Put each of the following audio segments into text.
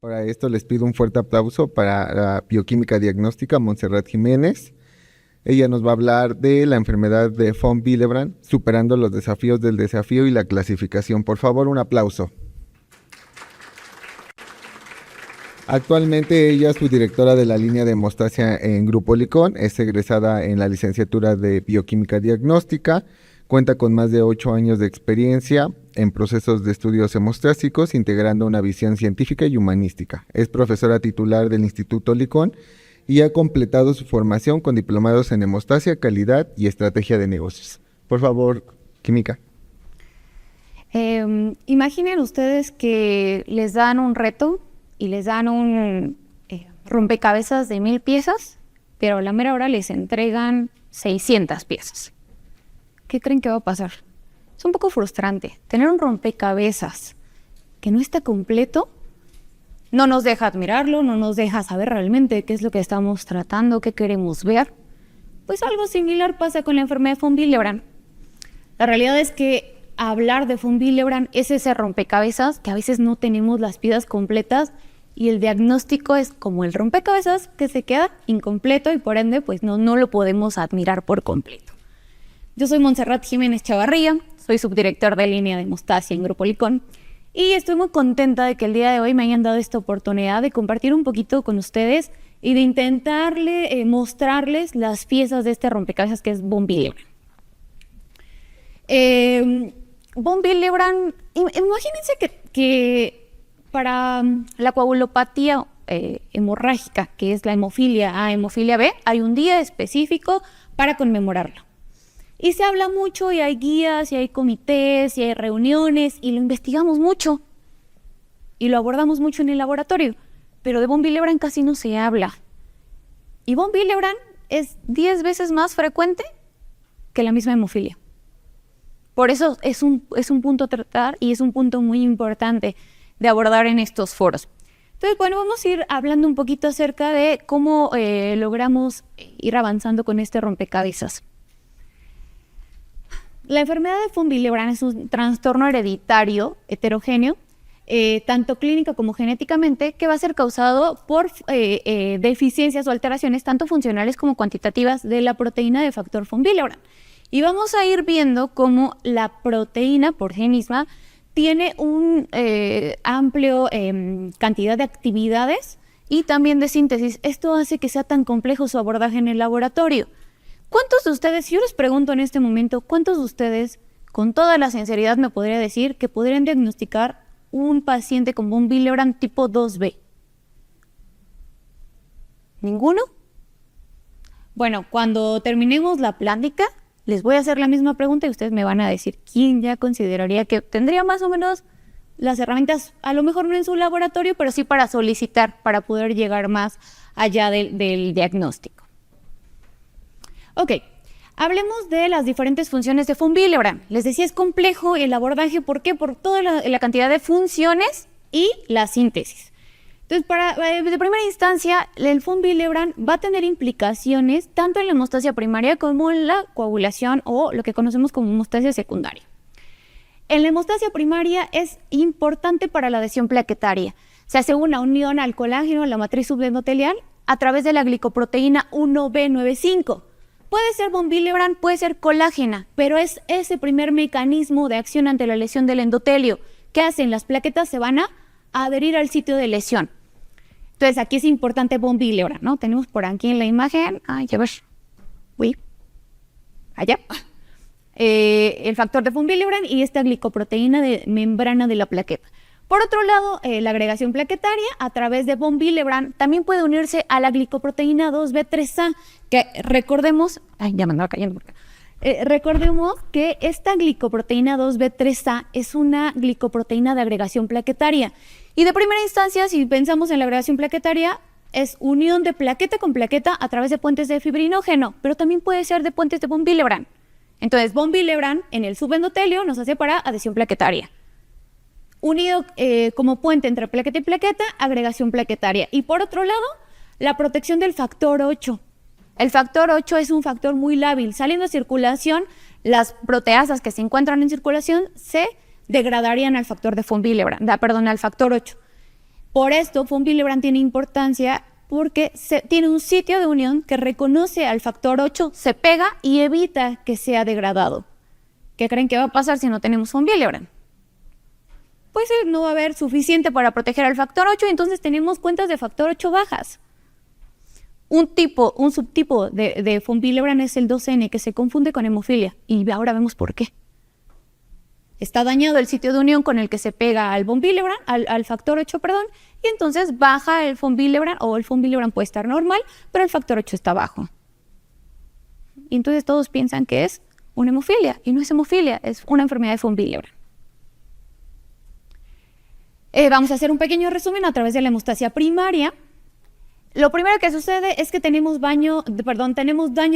Para esto les pido un fuerte aplauso para la bioquímica diagnóstica Montserrat Jiménez. Ella nos va a hablar de la enfermedad de von Willebrand, superando los desafíos del desafío y la clasificación. Por favor, un aplauso. Actualmente ella es subdirectora de la línea de hemostasia en Grupo Licón, es egresada en la licenciatura de bioquímica diagnóstica, cuenta con más de 8 años de experiencia en procesos de estudios hemostásicos, integrando una visión científica y humanística. Es profesora titular del Instituto Licón y ha completado su formación con diplomados en hemostasia, calidad y estrategia de negocios. Por favor, Química. Imaginen ustedes que les dan un reto y les dan un rompecabezas de 1000 piezas, pero a la mera hora les entregan 600 piezas. ¿Qué creen que va a pasar? Es un poco frustrante. Tener un rompecabezas que no está completo no nos deja admirarlo, no nos deja saber realmente qué es lo que estamos tratando, qué queremos ver. Pues algo similar pasa con la enfermedad de von Willebrand. La realidad es que hablar de von Willebrand es ese rompecabezas que a veces no tenemos las piezas completas y el diagnóstico es como el rompecabezas que se queda incompleto y por ende pues no lo podemos admirar por completo. Yo soy Montserrat Jiménez Chavarría, soy subdirector de línea de hemostasia en Grupo Licón y estoy muy contenta de que el día de hoy me hayan dado esta oportunidad de compartir un poquito con ustedes y de intentarle mostrarles las piezas de este rompecabezas que es von Willebrand. Von Willebrand, imagínense que para la coagulopatía hemorrágica, que es la hemofilia A, hemofilia B, hay un día específico para conmemorarlo. Y se habla mucho y hay guías y hay comités y hay reuniones y lo investigamos mucho y lo abordamos mucho en el laboratorio, pero de von Willebrand casi no se habla. Y von Willebrand es 10 veces más frecuente que la misma hemofilia. Por eso es un punto a tratar y es un punto muy importante de abordar en estos foros. Entonces, bueno, vamos a ir hablando un poquito acerca de cómo logramos ir avanzando con este rompecabezas. La enfermedad de von Willebrand es un trastorno hereditario heterogéneo, tanto clínica como genéticamente, que va a ser causado por deficiencias o alteraciones tanto funcionales como cuantitativas de la proteína de factor von Willebrand. Y vamos a ir viendo cómo la proteína por sí misma tiene un amplio cantidad de actividades y también de síntesis. Esto hace que sea tan complejo su abordaje en el laboratorio. ¿Cuántos de ustedes, si yo les pregunto en este momento, cuántos de ustedes, con toda la sinceridad, me podría decir que podrían diagnosticar un paciente con von Willebrand tipo 2B? ¿Ninguno? Bueno, cuando terminemos la plática, les voy a hacer la misma pregunta y ustedes me van a decir quién ya consideraría que tendría más o menos las herramientas, a lo mejor no en su laboratorio, pero sí para solicitar, para poder llegar más allá del diagnóstico. Ok, hablemos de las diferentes funciones de von Willebrand. Les decía, es complejo el abordaje, ¿por qué? Por toda la cantidad de funciones y la síntesis. Entonces, de primera instancia, el von Willebrand va a tener implicaciones tanto en la hemostasia primaria como en la coagulación o lo que conocemos como hemostasia secundaria. En la hemostasia primaria es importante para la adhesión plaquetaria. Se hace una unión al colágeno, a la matriz subendotelial, a través de la glicoproteína 1B95. Puede ser von Willebrand, puede ser colágena, pero es ese primer mecanismo de acción ante la lesión del endotelio. ¿Qué hacen? Las plaquetas se van a adherir al sitio de lesión. Entonces, aquí es importante von Willebrand, ¿no? Tenemos por aquí en la imagen, ya ves, allá, el factor de von Willebrand y esta glicoproteína de membrana de la plaqueta. Por otro lado, la agregación plaquetaria a través de von Willebrand también puede unirse a la glicoproteína 2B3A, que recordemos, ya me andaba cayendo, recordemos que esta glicoproteína 2B3A es una glicoproteína de agregación plaquetaria. Y de primera instancia, si pensamos en la agregación plaquetaria, es unión de plaqueta con plaqueta a través de puentes de fibrinógeno, pero también puede ser de puentes de von Willebrand. Entonces, von Willebrand en el subendotelio nos hace para adhesión plaquetaria. Unido como puente entre plaqueta y plaqueta, agregación plaquetaria. Y por otro lado, la protección del factor 8. El factor 8 es un factor muy lábil. Saliendo a circulación, las proteasas que se encuentran en circulación se degradarían al factor de von Willebrand, al factor 8. Por esto, von Willebrand tiene importancia porque tiene un sitio de unión que reconoce al factor 8, se pega y evita que sea degradado. ¿Qué creen que va a pasar si no tenemos von Willebrand? Pues no va a haber suficiente para proteger al factor 8, y entonces tenemos cuentas de factor 8 bajas. Un subtipo de von Willebrand es el 2N, que se confunde con hemofilia, y ahora vemos por qué. Está dañado el sitio de unión con el que se pega al von Willebrand, al factor 8, perdón, y entonces baja el von Willebrand, o el von Willebrand puede estar normal, pero el factor 8 está bajo. Y entonces todos piensan que es una hemofilia, y no es hemofilia, es una enfermedad de von Willebrand. Vamos a hacer un pequeño resumen a través de la hemostasia primaria. Lo primero que sucede es que tenemos daño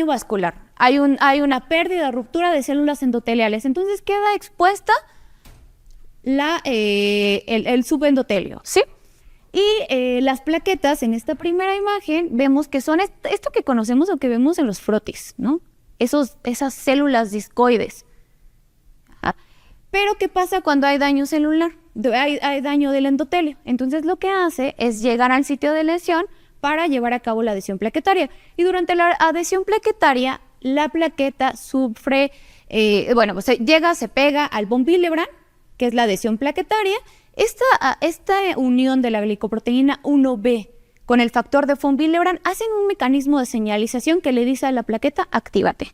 vascular. Hay una pérdida, ruptura de células endoteliales. Entonces queda expuesta el subendotelio, ¿sí? Y las plaquetas, en esta primera imagen, vemos que son esto que conocemos o que vemos en los frotis, ¿no? Esas células discoides. Pero ¿qué pasa cuando hay daño celular? Hay daño del endotelio. Entonces lo que hace es llegar al sitio de lesión para llevar a cabo la adhesión plaquetaria. Y durante la adhesión plaquetaria, la plaqueta sufre, se pega al von Willebrand, que es la adhesión plaquetaria. Esta unión de la glicoproteína 1B con el factor de von Willebrand hacen un mecanismo de señalización que le dice a la plaqueta, actívate.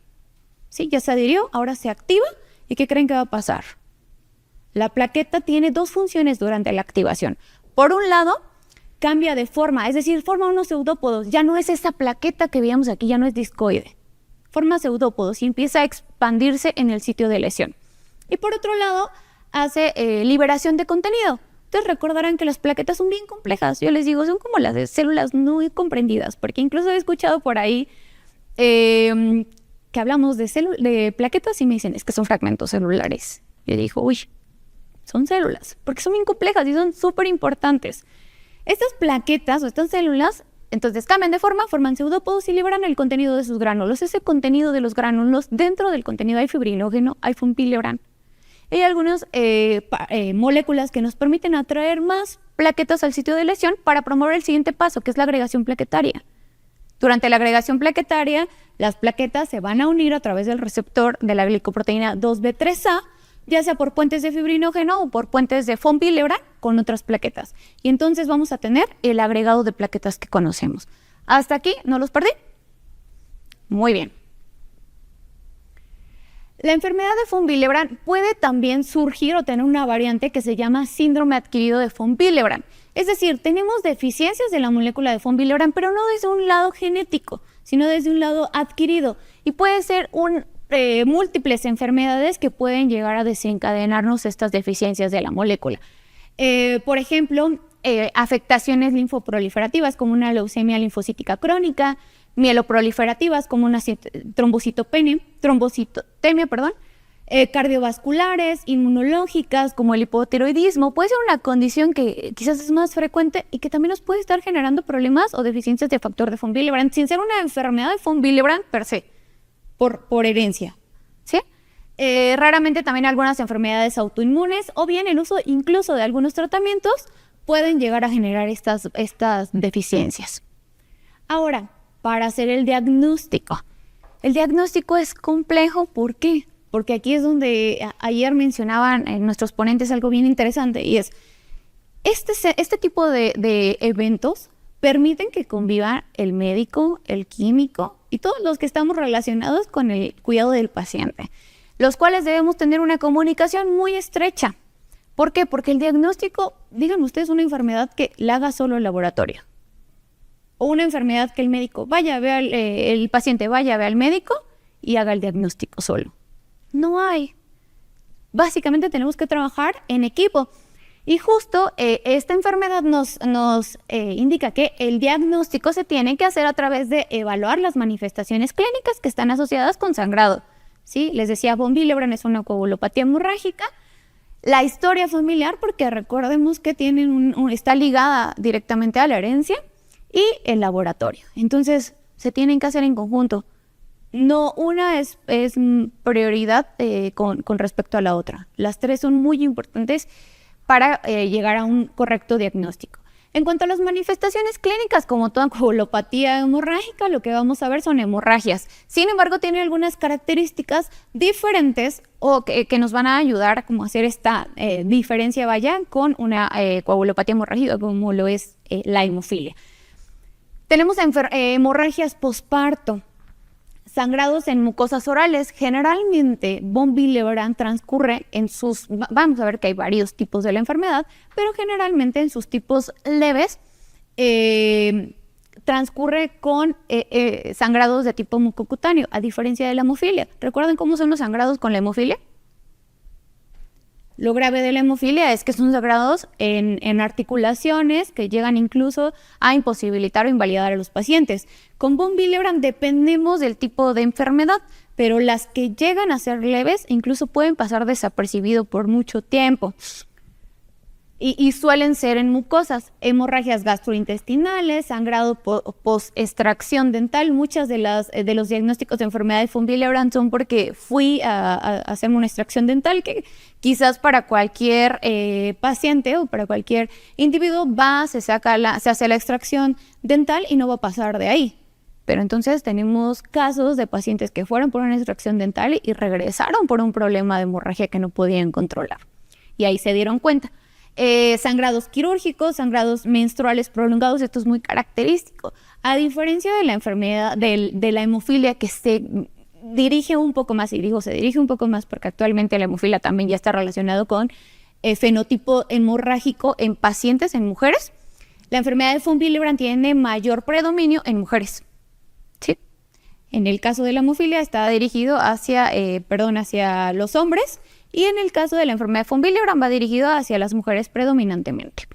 ¿Sí? Ya se adhirió, ahora se activa. ¿Y qué creen que va a pasar? La plaqueta tiene dos funciones durante la activación. Por un lado, cambia de forma, es decir, forma unos pseudópodos. Ya no es esa plaqueta que veíamos aquí, ya no es discoide. Forma pseudópodos y empieza a expandirse en el sitio de lesión. Y por otro lado, hace liberación de contenido. Ustedes recordarán que las plaquetas son bien complejas. Yo les digo, son como las de células no comprendidas, porque incluso he escuchado por ahí que hablamos de plaquetas y me dicen, es que son fragmentos celulares. Yo digo, uy, son células, porque son bien complejas y son súper importantes. Estas plaquetas o estas células, entonces cambian de forma, forman pseudópodos y liberan el contenido de sus gránulos. Ese contenido de los gránulos, dentro del contenido hay fibrinógeno, hay von Willebrand. Hay algunas moléculas que nos permiten atraer más plaquetas al sitio de lesión para promover el siguiente paso, que es la agregación plaquetaria. Durante la agregación plaquetaria, las plaquetas se van a unir a través del receptor de la glicoproteína 2B3A, ya sea por puentes de fibrinógeno o por puentes de von Willebrand con otras plaquetas. Y entonces vamos a tener el agregado de plaquetas que conocemos. ¿Hasta aquí no los perdí? Muy bien. La enfermedad de von Willebrand puede también surgir o tener una variante que se llama síndrome adquirido de von Willebrand. Es decir, tenemos deficiencias de la molécula de von Willebrand, pero no desde un lado genético, sino desde un lado adquirido. Y puede ser múltiples enfermedades que pueden llegar a desencadenarnos estas deficiencias de la molécula. Por ejemplo, afectaciones linfoproliferativas como una leucemia linfocítica crónica, mieloproliferativas como una trombocitemia, cardiovasculares, inmunológicas como el hipotiroidismo. Puede ser una condición que quizás es más frecuente y que también nos puede estar generando problemas o deficiencias de factor de von Willebrand, sin ser una enfermedad de von Willebrand per se, por herencia, ¿sí? Raramente también algunas enfermedades autoinmunes o bien el uso incluso de algunos tratamientos pueden llegar a generar estas deficiencias. Ahora, para hacer el diagnóstico. El diagnóstico es complejo, ¿por qué? Porque aquí es donde ayer mencionaban nuestros ponentes algo bien interesante y es, este tipo de eventos permiten que convivan el médico, el químico y todos los que estamos relacionados con el cuidado del paciente, los cuales debemos tener una comunicación muy estrecha. ¿Por qué? Porque el diagnóstico, díganme ustedes, una enfermedad que la haga solo el laboratorio. O una enfermedad que el médico el paciente vaya a ver al médico y haga el diagnóstico solo. No hay. Básicamente tenemos que trabajar en equipo. Y justo esta enfermedad nos indica que el diagnóstico se tiene que hacer a través de evaluar las manifestaciones clínicas que están asociadas con sangrado. ¿Sí? Les decía, von Willebrand es una coagulopatía hemorrágica. La historia familiar, porque recordemos que está ligada directamente a la herencia. Y el laboratorio. Entonces, se tienen que hacer en conjunto. No, una es prioridad con respecto a la otra. Las tres son muy importantes para llegar a un correcto diagnóstico. En cuanto a las manifestaciones clínicas, como toda coagulopatía hemorrágica, lo que vamos a ver son hemorragias. Sin embargo, tiene algunas características diferentes o que nos van a ayudar a hacer esta diferencia, con una coagulopatía hemorrágica como lo es la hemofilia. Tenemos hemorragias posparto, sangrados en mucosas orales. Generalmente, von Willebrand transcurre en sus, vamos a ver que hay varios tipos de la enfermedad, pero generalmente en sus tipos leves transcurre con sangrados de tipo mucocutáneo, a diferencia de la hemofilia. ¿Recuerdan cómo son los sangrados con la hemofilia? Lo grave de la hemofilia es que son sangrados en articulaciones que llegan incluso a imposibilitar o invalidar a los pacientes. Con von Willebrand dependemos del tipo de enfermedad, pero las que llegan a ser leves incluso pueden pasar desapercibido por mucho tiempo. Y suelen ser en mucosas, hemorragias gastrointestinales, sangrado post-extracción dental. Muchas de los diagnósticos de enfermedad de von Willebrand son porque fui a hacerme una extracción dental, que quizás para cualquier paciente o para cualquier individuo se hace la extracción dental y no va a pasar de ahí. Pero entonces tenemos casos de pacientes que fueron por una extracción dental y regresaron por un problema de hemorragia que no podían controlar. Y ahí se dieron cuenta. Sangrados quirúrgicos, sangrados menstruales prolongados, esto es muy característico. A diferencia de la enfermedad de la hemofilia, que se dirige un poco más, y digo se dirige un poco más porque actualmente la hemofilia también ya está relacionado con fenotipo hemorrágico en pacientes, en mujeres. La enfermedad de von Willebrand tiene mayor predominio en mujeres. ¿Sí? En el caso de la hemofilia está dirigido hacia los hombres. Y en el caso de la enfermedad de von Willebrand va dirigido hacia las mujeres predominantemente.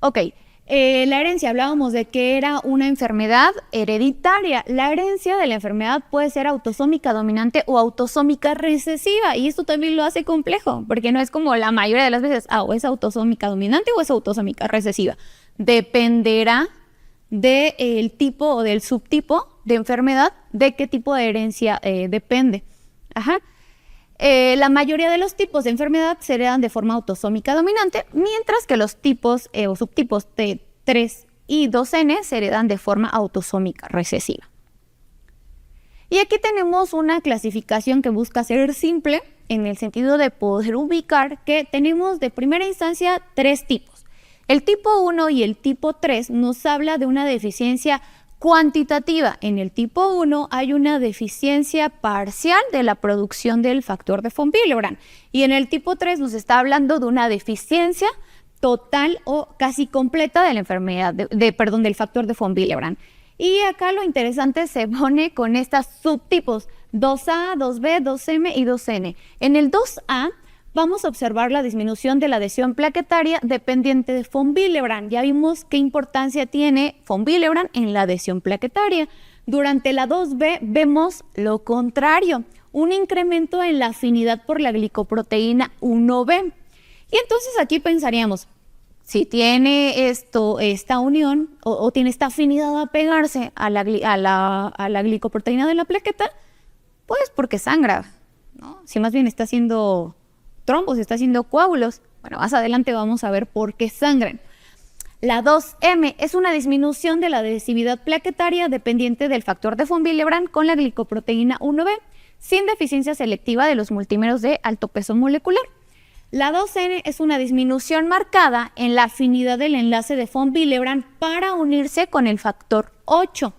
Ok, la herencia, hablábamos de que era una enfermedad hereditaria. La herencia de la enfermedad puede ser autosómica dominante o autosómica recesiva, y esto también lo hace complejo, porque no es como la mayoría de las veces, o es autosómica dominante o es autosómica recesiva. Dependerá del tipo o del subtipo de enfermedad, de qué tipo de herencia depende. Ajá. La mayoría de los tipos de enfermedad se heredan de forma autosómica dominante, mientras que los tipos o subtipos T3 y 2N se heredan de forma autosómica recesiva. Y aquí tenemos una clasificación que busca ser simple en el sentido de poder ubicar que tenemos de primera instancia 3 tipos. El tipo 1 y el tipo 3 nos habla de una deficiencia cuantitativa. En el tipo 1 hay una deficiencia parcial de la producción del factor de von Willebrand, y en el tipo 3 nos está hablando de una deficiencia total o casi completa de la enfermedad, del factor de von Willebrand. Y acá lo interesante se pone con estos subtipos 2A, 2B, 2M y 2N. En el 2A vamos a observar la disminución de la adhesión plaquetaria dependiente de von Willebrand. Ya vimos qué importancia tiene von Willebrand en la adhesión plaquetaria. Durante la 2B vemos lo contrario, un incremento en la afinidad por la glicoproteína 1B. Y entonces aquí pensaríamos, si tiene esta unión o tiene esta afinidad a pegarse a la glicoproteína de la plaqueta, pues porque sangra, ¿no? Si más bien está haciendo trombos, está haciendo coágulos. Bueno, más adelante vamos a ver por qué sangran. La 2M es una disminución de la adhesividad plaquetaria dependiente del factor de von Willebrand con la glicoproteína 1B, sin deficiencia selectiva de los multímeros de alto peso molecular. La 2N es una disminución marcada en la afinidad del enlace de von Willebrand para unirse con el factor 8.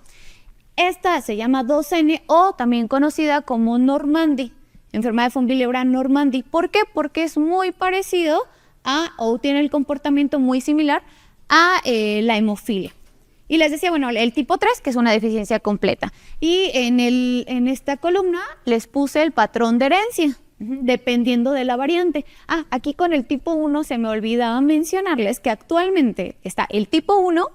Esta se llama 2N o también conocida como Normandy. Enfermedad de von Willebrand Normandy. ¿Por qué? Porque es muy parecido o tiene el comportamiento muy similar a la hemofilia. Y les decía, bueno, el tipo 3, que es una deficiencia completa. Y en esta columna les puse el patrón de herencia, dependiendo de la variante. Aquí con el tipo 1 se me olvidaba mencionarles que actualmente está el tipo 1,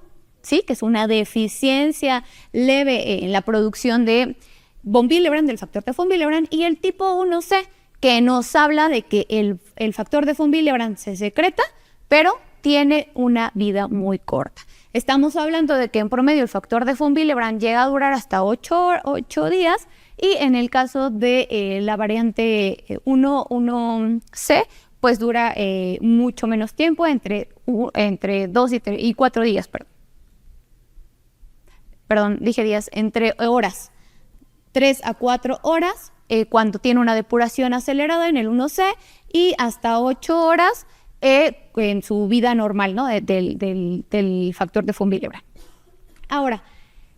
¿sí? Que es una deficiencia leve en la producción de von Willebrand, del factor de von Willebrand, y el tipo 1C, que nos habla de que el factor de von Willebrand se secreta, pero tiene una vida muy corta. Estamos hablando de que en promedio el factor de von Willebrand llega a durar hasta 8 días, y en el caso de la variante 1C pues dura mucho menos tiempo, entre 2 y 4 días, perdón, dije días, entre horas, 3 a 4 horas, cuando tiene una depuración acelerada en el 1C, y hasta 8 horas en su vida normal, ¿no? del factor de von Willebrand. Ahora,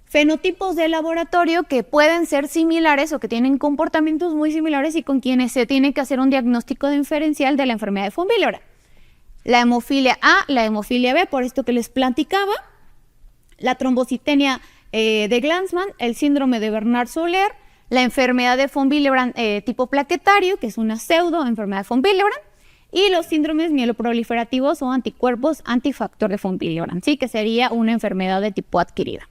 fenotipos de laboratorio que pueden ser similares o que tienen comportamientos muy similares y con quienes se tiene que hacer un diagnóstico diferencial de la enfermedad de von Willebrand. La hemofilia A, la hemofilia B, por esto que les platicaba, la trombocitenia de Glanzmann, el síndrome de Bernard-Soulier, la enfermedad de von Willebrand tipo plaquetario, que es una pseudo enfermedad de von Willebrand, y los síndromes mieloproliferativos o anticuerpos antifactor de von Willebrand, ¿sí? Que sería una enfermedad de tipo adquirida.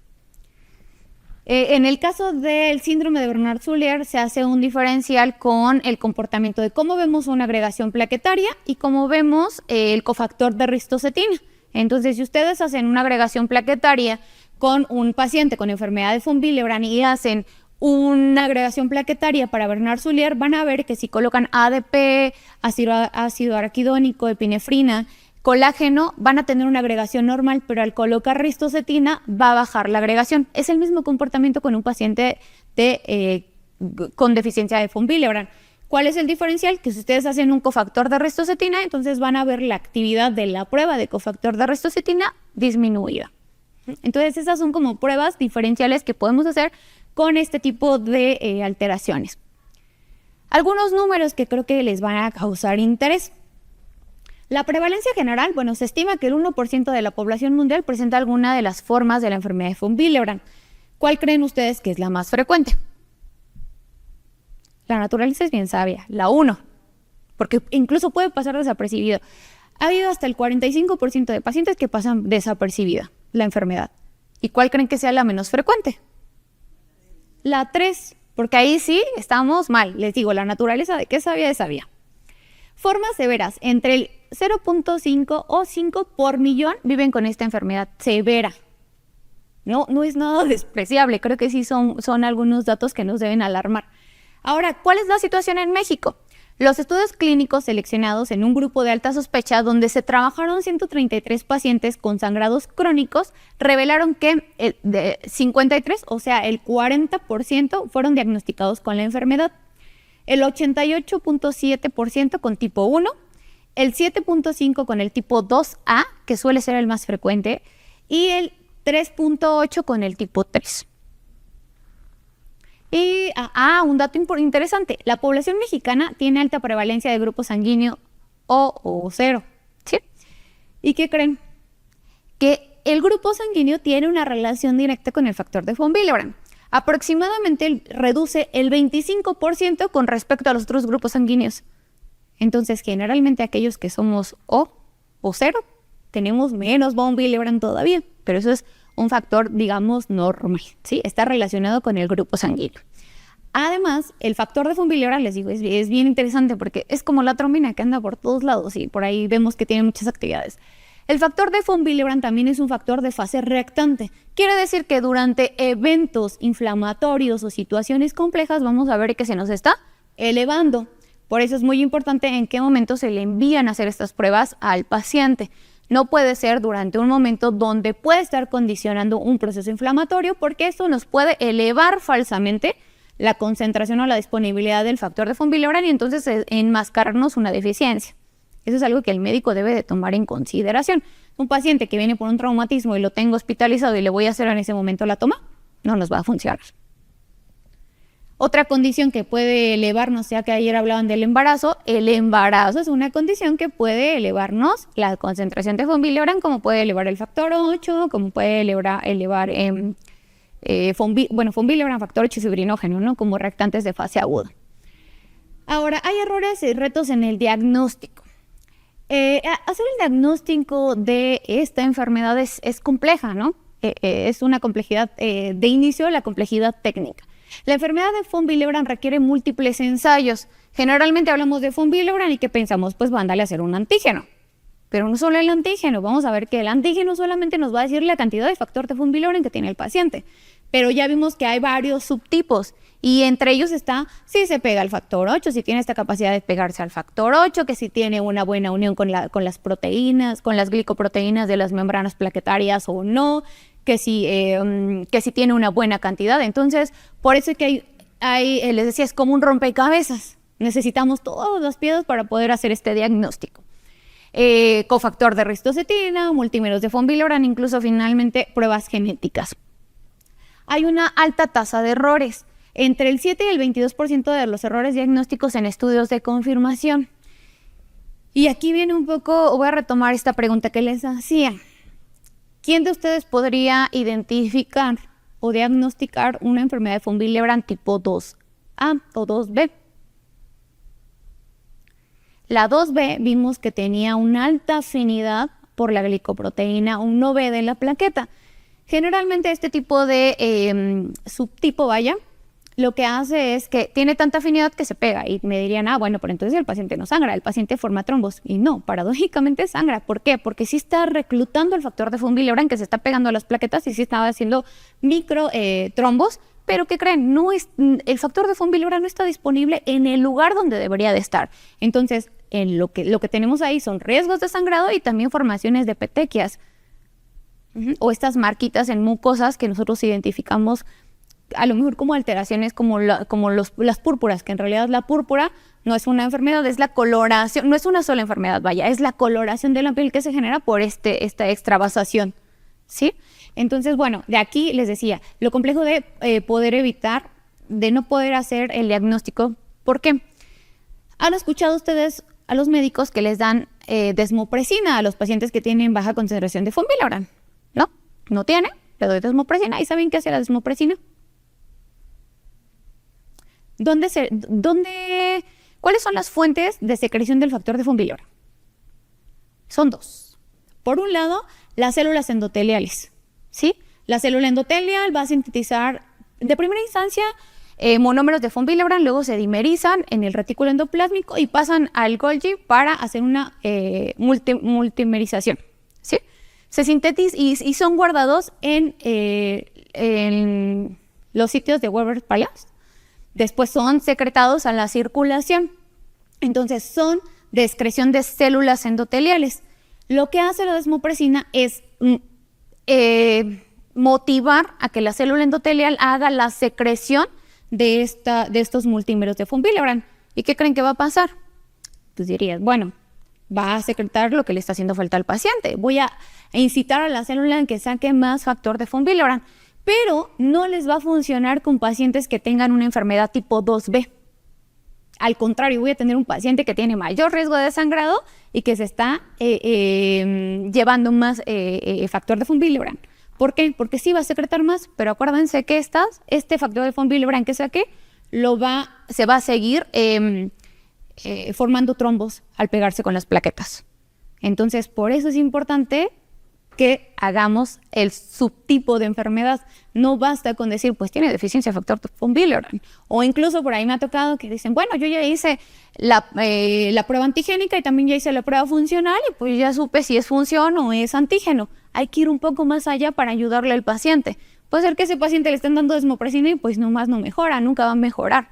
En el caso del síndrome de Bernard-Soulier se hace un diferencial con el comportamiento de cómo vemos una agregación plaquetaria y cómo vemos el cofactor de ristocetina. Entonces, si ustedes hacen una agregación plaquetaria con un paciente con enfermedad de von Willebrand y hacen una agregación plaquetaria para Bernard-Soulier, van a ver que si colocan ADP, ácido araquidónico, epinefrina, colágeno, van a tener una agregación normal, pero al colocar ristocetina va a bajar la agregación. Es el mismo comportamiento con un paciente con deficiencia de von Willebrand. ¿Cuál es el diferencial? Que si ustedes hacen un cofactor de ristocetina, entonces van a ver la actividad de la prueba de cofactor de ristocetina disminuida. Entonces esas son como pruebas diferenciales que podemos hacer con este tipo de alteraciones. Algunos números que creo que les van a causar interés. La prevalencia general, bueno, se estima que el 1% de la población mundial presenta alguna de las formas de la enfermedad de von Willebrand. ¿Cuál creen ustedes que es la más frecuente? La naturaleza es bien sabia, la 1, porque incluso puede pasar desapercibido. Ha habido hasta el 45% de pacientes que pasan desapercibida la enfermedad. ¿Y cuál creen que sea la menos frecuente? La 3, porque ahí sí estamos mal. Les digo, la naturaleza de qué sabía, de sabía. Formas severas, entre el 0.5 o 5 por millón viven con esta enfermedad severa. No es nada despreciable, creo que sí son algunos datos que nos deben alarmar. Ahora, ¿cuál es la situación en México? Los estudios clínicos seleccionados en un grupo de alta sospecha donde se trabajaron 133 pacientes con sangrados crónicos revelaron que de 53, o sea, el 40% fueron diagnosticados con la enfermedad, el 88.7% con tipo 1, el 7.5% con el tipo 2A, que suele ser el más frecuente, y el 3.8% con el tipo 3. Y un dato interesante, la población mexicana tiene alta prevalencia de grupo sanguíneo O 0, ¿sí? ¿Y qué creen? Que el grupo sanguíneo tiene una relación directa con el factor de von Willebrand. Aproximadamente reduce el 25% con respecto a los otros grupos sanguíneos. Entonces, generalmente aquellos que somos O 0, tenemos menos von Willebrand todavía, pero eso es un factor, digamos, normal, ¿sí? Está relacionado con el grupo sanguíneo. Además, el factor de von Willebrand, les digo, es bien interesante porque es como la trombina que anda por todos lados y por ahí vemos que tiene muchas actividades. El factor de von Willebrand también es un factor de fase reactante. Quiere decir que durante eventos inflamatorios o situaciones complejas vamos a ver que se nos está elevando. Por eso es muy importante en qué momento se le envían a hacer estas pruebas al paciente. No puede ser durante un momento donde puede estar condicionando un proceso inflamatorio porque eso nos puede elevar falsamente la concentración o la disponibilidad del factor de von Willebrand y entonces enmascararnos una deficiencia. Eso es algo que el médico debe de tomar en consideración. Un paciente que viene por un traumatismo y lo tengo hospitalizado y le voy a hacer en ese momento la toma, no nos va a funcionar. Otra condición que puede elevarnos, ya que ayer hablaban del embarazo, el embarazo es una condición que puede elevarnos la concentración de von Willebrand, como puede elevar el factor 8, como puede elevar von Willebrand, factor 8 fibrinógeno, ¿no? Como reactantes de fase aguda. Ahora, hay errores y retos en el diagnóstico. Hacer el diagnóstico de esta enfermedad es compleja, ¿no? Es una complejidad de inicio, la complejidad técnica. La enfermedad de von Willebrand requiere múltiples ensayos. Generalmente hablamos de von Willebrand y ¿qué pensamos? Pues mándale a hacer un antígeno. Pero no solo el antígeno, vamos a ver que el antígeno solamente nos va a decir la cantidad de factor de von Willebrand que tiene el paciente. pero ya vimos que hay varios subtipos. Y entre ellos está si se pega al factor 8, si tiene esta capacidad de pegarse al factor 8, que si tiene una buena unión con las proteínas, con las glicoproteínas de las membranas plaquetarias o no, que si tiene una buena cantidad. Entonces, por eso es que les decía, es como un rompecabezas. Necesitamos todas las piezas para poder hacer este diagnóstico. Cofactor de ristocetina, multímeros de von Willebrand, incluso finalmente pruebas genéticas. Hay una alta tasa de errores. Entre el 7 y el 22% de los errores diagnósticos en estudios de confirmación. Y aquí viene un poco, voy a retomar esta pregunta que les hacía. ¿Quién de ustedes podría identificar o diagnosticar una enfermedad de von Willebrand tipo 2A o 2B? La 2B vimos que tenía una alta afinidad por la glicoproteína 1B de la plaqueta. Generalmente este tipo de subtipo, lo que hace es que tiene tanta afinidad que se pega. Y me dirían, bueno, pero entonces el paciente no sangra, el paciente forma trombos. Y no, paradójicamente sangra. ¿Por qué? Porque sí está reclutando el factor de von Willebrand que se está pegando a las plaquetas y sí está haciendo micro trombos. Pero ¿qué creen? El factor de von Willebrand no está disponible en el lugar donde debería de estar. Entonces, lo que tenemos ahí son riesgos de sangrado y también formaciones de petequias. O estas marquitas en mucosas que nosotros identificamos a lo mejor como alteraciones como las púrpuras, que en realidad la púrpura no es una enfermedad, es la coloración, no es una sola enfermedad, es la coloración de la piel que se genera por esta extravasación, ¿sí? Entonces, bueno, de aquí les decía, lo complejo de poder evitar, de no poder hacer el diagnóstico. ¿Por qué? ¿Han escuchado ustedes a los médicos que les dan desmopresina a los pacientes que tienen baja concentración de von Willebrand? ¿No? ¿No tiene? Le doy desmopresina. ¿Y saben qué hace la desmopresina? ¿Cuáles son las fuentes de secreción del factor de von Willebrand? Son dos. Por un lado, las células endoteliales, ¿sí? La célula endotelial va a sintetizar, de primera instancia, monómeros de von Willebrand, luego se dimerizan en el retículo endoplásmico y pasan al Golgi para hacer una multimerización, ¿sí? Se sintetizan y son guardados en los sitios de Weber-Pallas. Después son secretados a la circulación. Entonces son de excreción de células endoteliales. Lo que hace la desmopresina es motivar a que la célula endotelial haga la secreción de estos multímeros de von Willebrand. ¿Y qué creen que va a pasar? Pues dirías, bueno, va a secretar lo que le está haciendo falta al paciente. Voy a incitar a la célula en que saque más factor de von Willebrand. Pero no les va a funcionar con pacientes que tengan una enfermedad tipo 2B. Al contrario, voy a tener un paciente que tiene mayor riesgo de sangrado y que se está llevando más factor de von Willebrand. ¿Por qué? Porque sí va a secretar más, pero acuérdense que este factor de von Willebrand que saqué se va a seguir formando trombos al pegarse con las plaquetas. Entonces, por eso es importante que hagamos el subtipo de enfermedad. No basta con decir, pues tiene deficiencia de factor von Willebrand. O incluso por ahí me ha tocado que dicen, bueno, yo ya hice la prueba antigénica y también ya hice la prueba funcional y pues ya supe si es función o es antígeno. Hay que ir un poco más allá para ayudarle al paciente. Puede ser que ese paciente le estén dando desmopresina y pues nomás no mejora, nunca va a mejorar.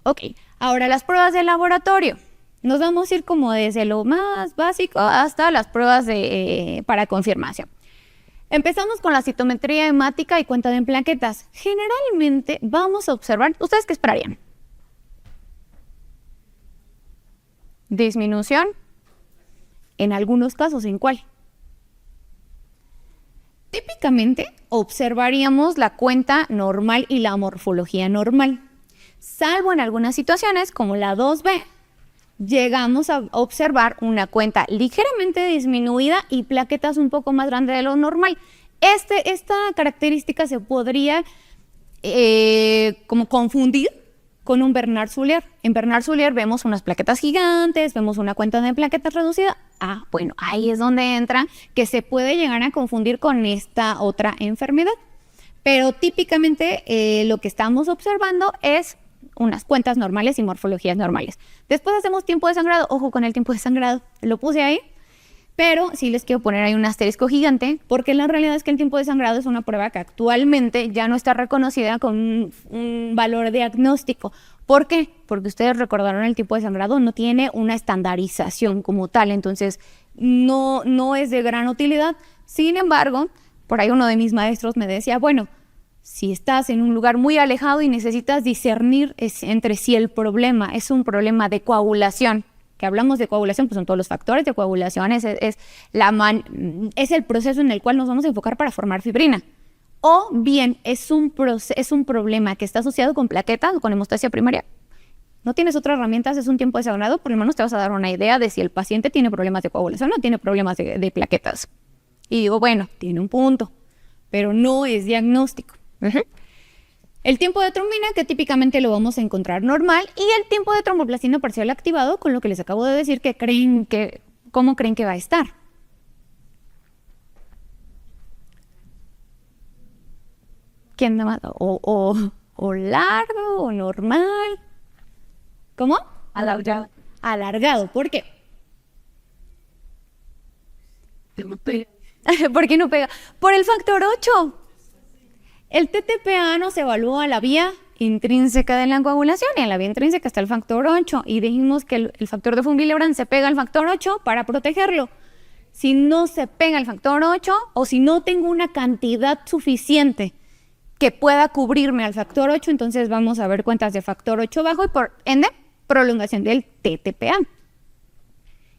Ok, ahora las pruebas de laboratorio. Nos vamos a ir como desde lo más básico hasta las pruebas para confirmación. Empezamos con la citometría hemática y cuenta de plaquetas. Generalmente vamos a observar, ¿ustedes qué esperarían? Disminución. En algunos casos, ¿en cuál? Típicamente observaríamos la cuenta normal y la morfología normal. Salvo en algunas situaciones, como la 2B, llegamos a observar una cuenta ligeramente disminuida y plaquetas un poco más grandes de lo normal. Esta característica se podría como confundir con un Bernard-Soulier. En Bernard-Soulier vemos unas plaquetas gigantes, vemos una cuenta de plaquetas reducida. Bueno, ahí es donde entra que se puede llegar a confundir con esta otra enfermedad. Pero típicamente lo que estamos observando es unas cuentas normales y morfologías normales. Después hacemos tiempo de sangrado. Ojo con el tiempo de sangrado, lo puse ahí. Pero sí les quiero poner ahí un asterisco gigante, porque la realidad es que el tiempo de sangrado es una prueba que actualmente ya no está reconocida con un valor diagnóstico. ¿Por qué? Porque ustedes recordaron el tipo de sangrado no tiene una estandarización como tal, entonces no es de gran utilidad. Sin embargo, por ahí uno de mis maestros me decía, bueno, si estás en un lugar muy alejado y necesitas discernir entre si el problema es un problema de coagulación, que hablamos de coagulación, pues son todos los factores de coagulación, es el proceso en el cual nos vamos a enfocar para formar fibrina. O bien es un problema que está asociado con plaquetas o con hemostasia primaria. No tienes otras herramientas, es un tiempo de sangrado, por lo menos te vas a dar una idea de si el paciente tiene problemas de coagulación o tiene problemas de plaquetas. Y digo, bueno, tiene un punto, pero no es diagnóstico. El tiempo de trombina, que típicamente lo vamos a encontrar normal, y el tiempo de tromboplastina parcial activado, con lo que les acabo de decir, ¿cómo creen que va a estar? ¿Quién nada más? O largo, o normal. ¿Cómo? Alargado. Alargado. ¿Por qué? ¿Por qué no pega? Por el factor 8. El TTPA nos evalúa la vía intrínseca de la coagulación y en la vía intrínseca está el factor 8 y dijimos que el factor de von Willebrand se pega al factor 8 para protegerlo. Si no se pega el factor 8 o si no tengo una cantidad suficiente que pueda cubrirme al factor 8, entonces vamos a ver cuentas de factor 8 bajo y por ende prolongación del TTPA.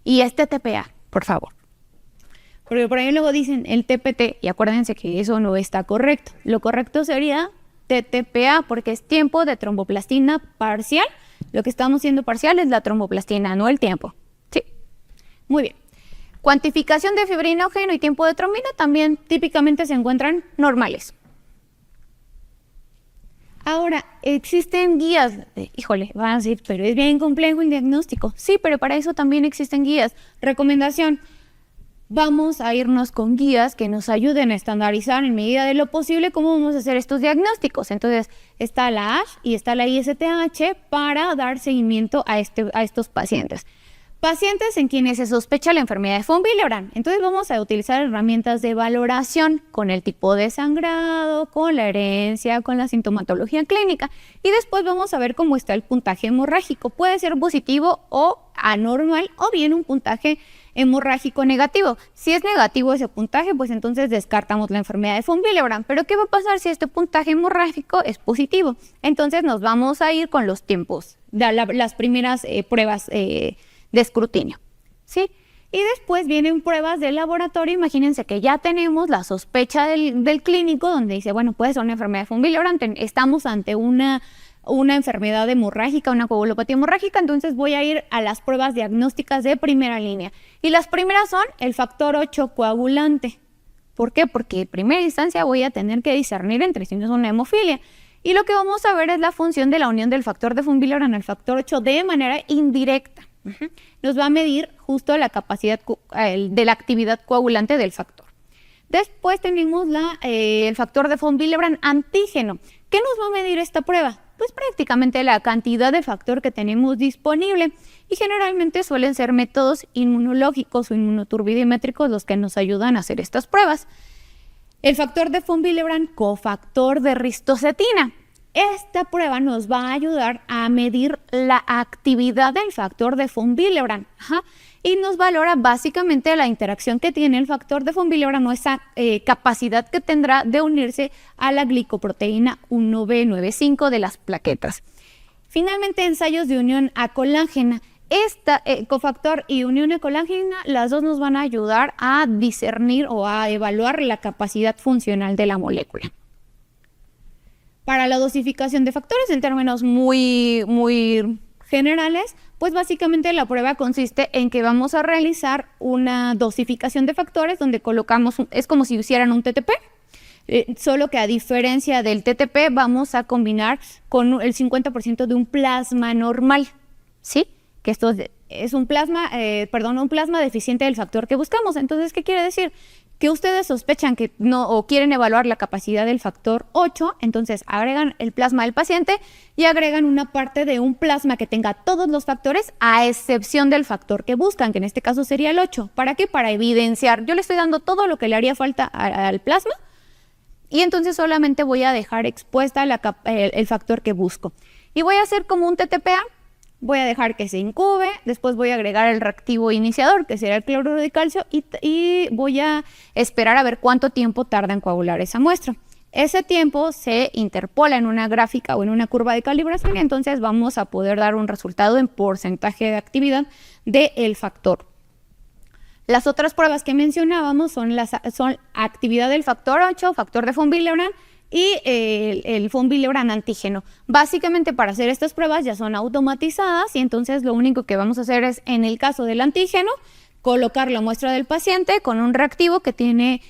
Y es TTPA, por favor. Porque por ahí luego dicen el TPT y acuérdense que eso no está correcto. Lo correcto sería TTPA porque es tiempo de tromboplastina parcial. Lo que estamos haciendo parcial es la tromboplastina, no el tiempo. Sí, muy bien. Cuantificación de fibrinógeno y tiempo de trombina también típicamente se encuentran normales. Ahora, existen guías. Híjole, van a decir, pero es bien complejo el diagnóstico. Sí, pero para eso también existen guías. Recomendación. Vamos a irnos con guías que nos ayuden a estandarizar en medida de lo posible cómo vamos a hacer estos diagnósticos. Entonces, está la ASH y está la ISTH para dar seguimiento a estos pacientes. Pacientes en quienes se sospecha la enfermedad de von Willebrand. Entonces, vamos a utilizar herramientas de valoración con el tipo de sangrado, con la herencia, con la sintomatología clínica. Y después vamos a ver cómo está el puntaje hemorrágico. Puede ser positivo o anormal o bien un puntaje hemorrágico negativo. Si es negativo ese puntaje, pues entonces descartamos la enfermedad de von Willebrand. Pero ¿qué va a pasar si este puntaje hemorrágico es positivo? Entonces nos vamos a ir con los tiempos, las primeras pruebas de escrutinio, ¿sí? Y después vienen pruebas de laboratorio. Imagínense que ya tenemos la sospecha del clínico donde dice, bueno, puede ser una enfermedad de von Willebrand, estamos ante una enfermedad hemorrágica, una coagulopatía hemorrágica, entonces voy a ir a las pruebas diagnósticas de primera línea. Y las primeras son el factor 8 coagulante. ¿Por qué? Porque en primera instancia voy a tener que discernir entre si no es una hemofilia. Y lo que vamos a ver es la función de la unión del factor de von Willebrand al factor 8 de manera indirecta. Nos va a medir justo la capacidad de la actividad coagulante del factor. Después tenemos el factor de von Willebrand antígeno. ¿Qué nos va a medir esta prueba? Pues prácticamente la cantidad de factor que tenemos disponible y generalmente suelen ser métodos inmunológicos o inmunoturbidimétricos los que nos ayudan a hacer estas pruebas. El factor de von Willebrand, cofactor de ristocetina. Esta prueba nos va a ayudar a medir la actividad del factor de von Willebrand y nos valora básicamente la interacción que tiene el factor de von Willebrand o esa capacidad que tendrá de unirse a la glicoproteína 1B95 de las plaquetas. Finalmente, ensayos de unión a colágena. Cofactor y unión a colágena, las dos nos van a ayudar a discernir o a evaluar la capacidad funcional de la molécula. Para la dosificación de factores, en términos muy generales, pues básicamente la prueba consiste en que vamos a realizar una dosificación de factores donde colocamos, es como si hicieran un TTP, solo que a diferencia del TTP vamos a combinar con el 50% de un plasma normal, ¿sí? Que esto es un plasma deficiente del factor que buscamos. Entonces, ¿qué quiere decir? que ustedes sospechan que no o quieren evaluar la capacidad del factor 8, entonces agregan el plasma del paciente y agregan una parte de un plasma que tenga todos los factores a excepción del factor que buscan, que en este caso sería el 8. ¿Para qué? Para evidenciar. Yo le estoy dando todo lo que le haría falta al plasma y entonces solamente voy a dejar expuesta el factor que busco. Y voy a hacer como un TTPA. Voy a dejar que se incube, después voy a agregar el reactivo iniciador, que será el cloruro de calcio, y voy a esperar a ver cuánto tiempo tarda en coagular esa muestra. Ese tiempo se interpola en una gráfica o en una curva de calibración y entonces vamos a poder dar un resultado en porcentaje de actividad del factor. Las otras pruebas que mencionábamos son actividad del factor 8, factor de von Willebrand, y el von Willebrand antígeno. Básicamente para hacer estas pruebas ya son automatizadas y entonces lo único que vamos a hacer es, en el caso del antígeno, colocar la muestra del paciente con un reactivo que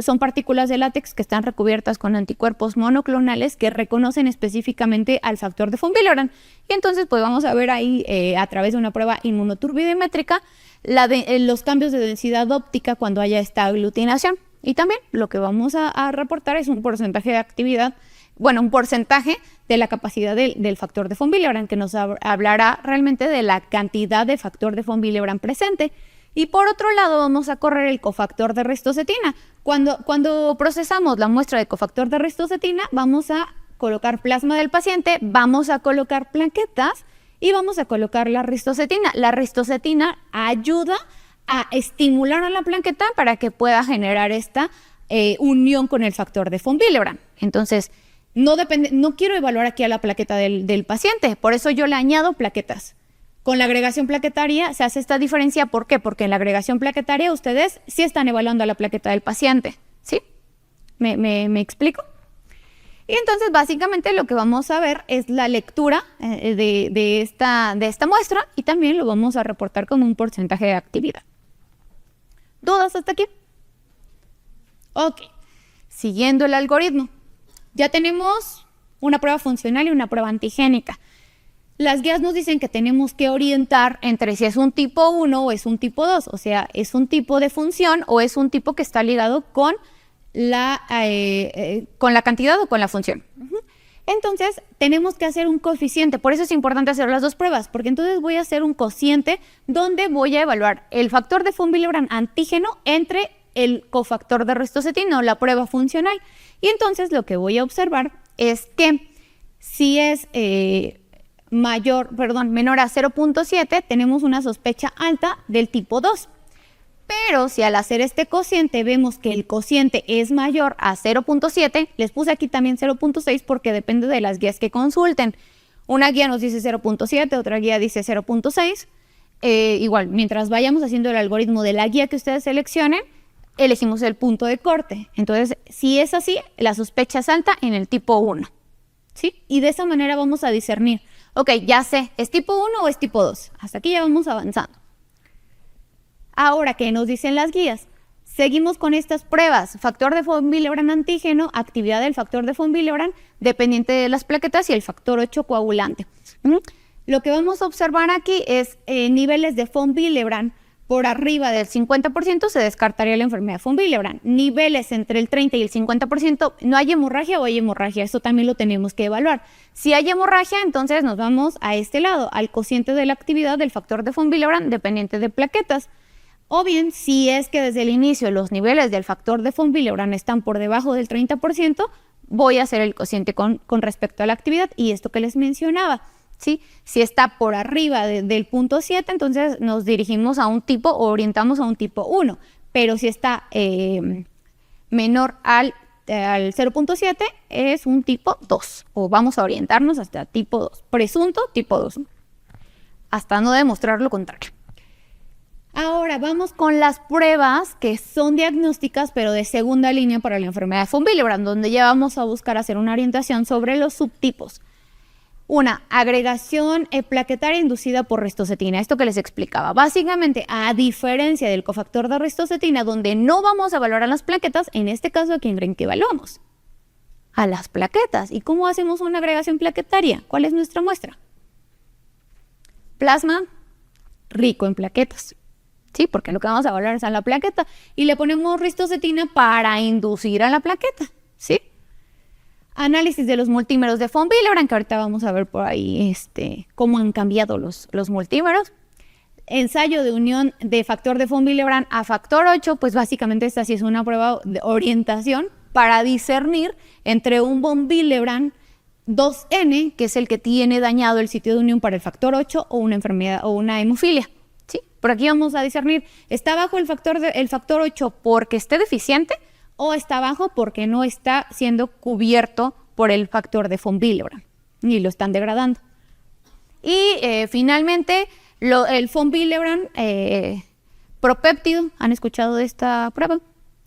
son partículas de látex que están recubiertas con anticuerpos monoclonales que reconocen específicamente al factor de von Willebrand. Y entonces pues vamos a ver ahí a través de una prueba inmunoturbidimétrica los cambios de densidad óptica cuando haya esta aglutinación. Y también lo que vamos a reportar es un porcentaje de actividad, un porcentaje de la capacidad del factor de von Willebrand, que nos hablará realmente de la cantidad de factor de von Willebrand presente. Y por otro lado vamos a correr el cofactor de ristocetina. Cuando procesamos la muestra de cofactor de ristocetina, vamos a colocar plasma del paciente, vamos a colocar plaquetas y vamos a colocar la ristocetina. La ristocetina ayuda a estimular a la plaqueta para que pueda generar esta unión con el factor de von Willebrand. Entonces, no quiero evaluar aquí a la plaqueta del paciente, por eso yo le añado plaquetas. Con la agregación plaquetaria se hace esta diferencia. ¿Por qué? Porque en la agregación plaquetaria ustedes sí están evaluando a la plaqueta del paciente. ¿Sí? ¿Me explico? Y entonces básicamente lo que vamos a ver es la lectura de esta muestra y también lo vamos a reportar como un porcentaje de actividad. ¿Dudas hasta aquí? Ok, siguiendo el algoritmo. Ya tenemos una prueba funcional y una prueba antigénica. Las guías nos dicen que tenemos que orientar entre si es un tipo 1 o es un tipo 2, o sea, es un tipo de función o es un tipo que está ligado con la cantidad o con la función. Entonces, tenemos que hacer un coeficiente. Por eso es importante hacer las dos pruebas, porque entonces voy a hacer un cociente donde voy a evaluar el factor de von Willebrand antígeno entre el cofactor de ristocetina o la prueba funcional. Y entonces lo que voy a observar es que si es menor a 0.7, tenemos una sospecha alta del tipo 2. Pero si al hacer este cociente vemos que el cociente es mayor a 0.7, les puse aquí también 0.6 porque depende de las guías que consulten. Una guía nos dice 0.7, otra guía dice 0.6. Igual, mientras vayamos haciendo el algoritmo de la guía que ustedes seleccionen, elegimos el punto de corte. Entonces, si es así, la sospecha es alta en el tipo 1. ¿Sí? Y de esa manera vamos a discernir. Ok, ya sé, ¿es tipo 1 o es tipo 2? Hasta aquí ya vamos avanzando. Ahora, ¿qué nos dicen las guías? Seguimos con estas pruebas. Factor de von Willebrand antígeno, actividad del factor de von Willebrand, dependiente de las plaquetas y el factor 8 coagulante. Lo que vamos a observar aquí es niveles de von Willebrand por arriba del 50%, se descartaría la enfermedad von Willebrand. Niveles entre el 30 y el 50%, ¿no hay hemorragia o hay hemorragia? Eso también lo tenemos que evaluar. Si hay hemorragia, entonces nos vamos a este lado, al cociente de la actividad del factor de von Willebrand dependiente de plaquetas. O bien, si es que desde el inicio los niveles del factor de von Willebrand están por debajo del 30%, voy a hacer el cociente con respecto a la actividad y esto que les mencionaba. ¿Sí? Si está por arriba del punto 7, entonces nos dirigimos a un tipo o orientamos a un tipo 1. Pero si está menor al 0.7, es un tipo 2. O vamos a orientarnos hasta tipo 2. Presunto tipo 2. Hasta no demostrar lo contrario. Ahora vamos con las pruebas que son diagnósticas, pero de segunda línea para la enfermedad de von Willebrand, donde ya vamos a buscar hacer una orientación sobre los subtipos. Una, agregación plaquetaria inducida por ristocetina, esto que les explicaba. Básicamente, a diferencia del cofactor de ristocetina, donde no vamos a evaluar a las plaquetas, en este caso, ¿a quién creen que evaluamos? A las plaquetas. ¿Y cómo hacemos una agregación plaquetaria? ¿Cuál es nuestra muestra? Plasma rico en plaquetas. Sí, porque lo que vamos a evaluar es a la plaqueta. Y le ponemos ristocetina para inducir a la plaqueta, ¿sí? Análisis de los multímeros de von Willebrand, que ahorita vamos a ver por ahí cómo han cambiado los multímeros. Ensayo de unión de factor de von Willebrand a factor 8, pues básicamente esta sí es una prueba de orientación para discernir entre un von Willebrand 2N, que es el que tiene dañado el sitio de unión para el factor 8, o una enfermedad o una hemofilia. ¿Sí? Por aquí vamos a discernir, ¿está bajo el factor 8 porque esté deficiente o está bajo porque no está siendo cubierto por el factor de von Willebrand y lo están degradando? Y finalmente, el von Willebrand propéptido, ¿han escuchado de esta prueba?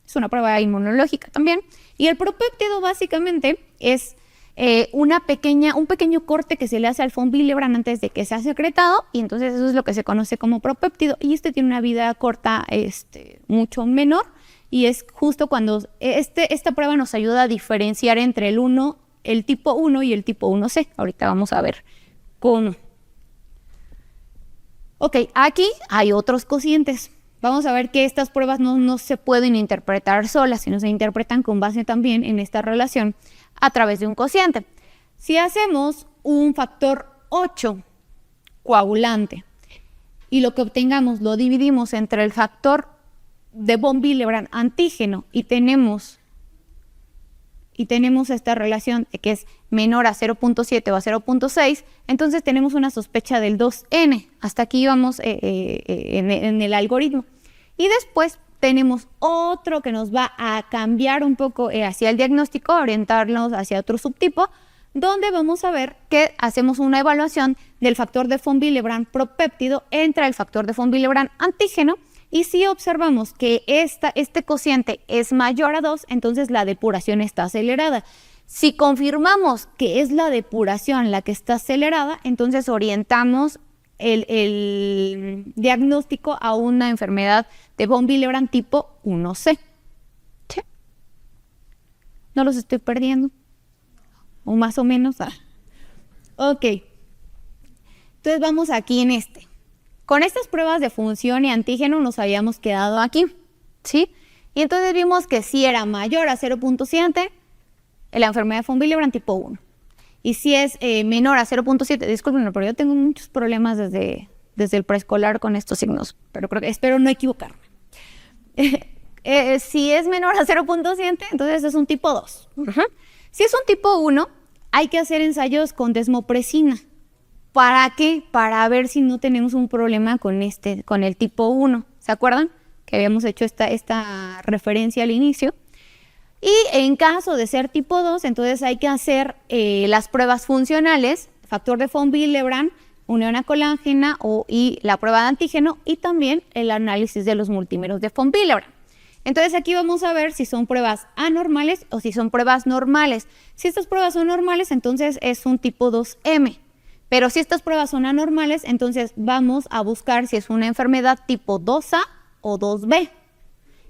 Es una prueba inmunológica también. Y el propéptido básicamente es un pequeño corte que se le hace al von Willebrand antes de que sea secretado, y entonces eso es lo que se conoce como propéptido, y tiene una vida corta mucho menor, y es justo cuando esta prueba nos ayuda a diferenciar entre el tipo 1 y el tipo 1C. Ahorita vamos a ver cómo. Ok, aquí hay otros cocientes. Vamos a ver que estas pruebas no se pueden interpretar solas, sino se interpretan con base también en esta relación a través de un cociente. Si hacemos un factor 8 coagulante y lo que obtengamos lo dividimos entre el factor de von Willebrand antígeno y tenemos esta relación de que es menor a 0.7 o a 0.6, entonces tenemos una sospecha del 2N. Hasta aquí vamos en el algoritmo. Y después tenemos otro que nos va a cambiar un poco hacia el diagnóstico, orientarnos hacia otro subtipo, donde vamos a ver que hacemos una evaluación del factor de von Willebrand propéptido entre el factor de von Willebrand antígeno, y si observamos que este cociente es mayor a 2, entonces la depuración está acelerada. Si confirmamos que es la depuración la que está acelerada, entonces orientamos el diagnóstico a una enfermedad de von Willebrand tipo 1C. ¿Sí? ¿No los estoy perdiendo? O más o menos. Ok. Entonces vamos aquí en Con estas pruebas de función y antígeno nos habíamos quedado aquí, ¿sí? Y entonces vimos que si era mayor a 0.7, la enfermedad de von Willebrand tipo 1. Y si es menor a 0.7, disculpen, pero yo tengo muchos problemas desde el preescolar con estos signos, pero espero no equivocarme. Si es menor a 0.7, entonces es un tipo 2. Si es un tipo 1, hay que hacer ensayos con desmopresina. ¿Para qué? Para ver si no tenemos un problema con el tipo 1. ¿Se acuerdan? Que habíamos hecho esta referencia al inicio. Y en caso de ser tipo 2, entonces hay que hacer las pruebas funcionales, factor de von Willebrand, unión a colágena y la prueba de antígeno, y también el análisis de los multímeros de von Willebrand. Entonces aquí vamos a ver si son pruebas anormales o si son pruebas normales. Si estas pruebas son normales, entonces es un tipo 2M. Pero si estas pruebas son anormales, entonces vamos a buscar si es una enfermedad tipo 2A o 2B.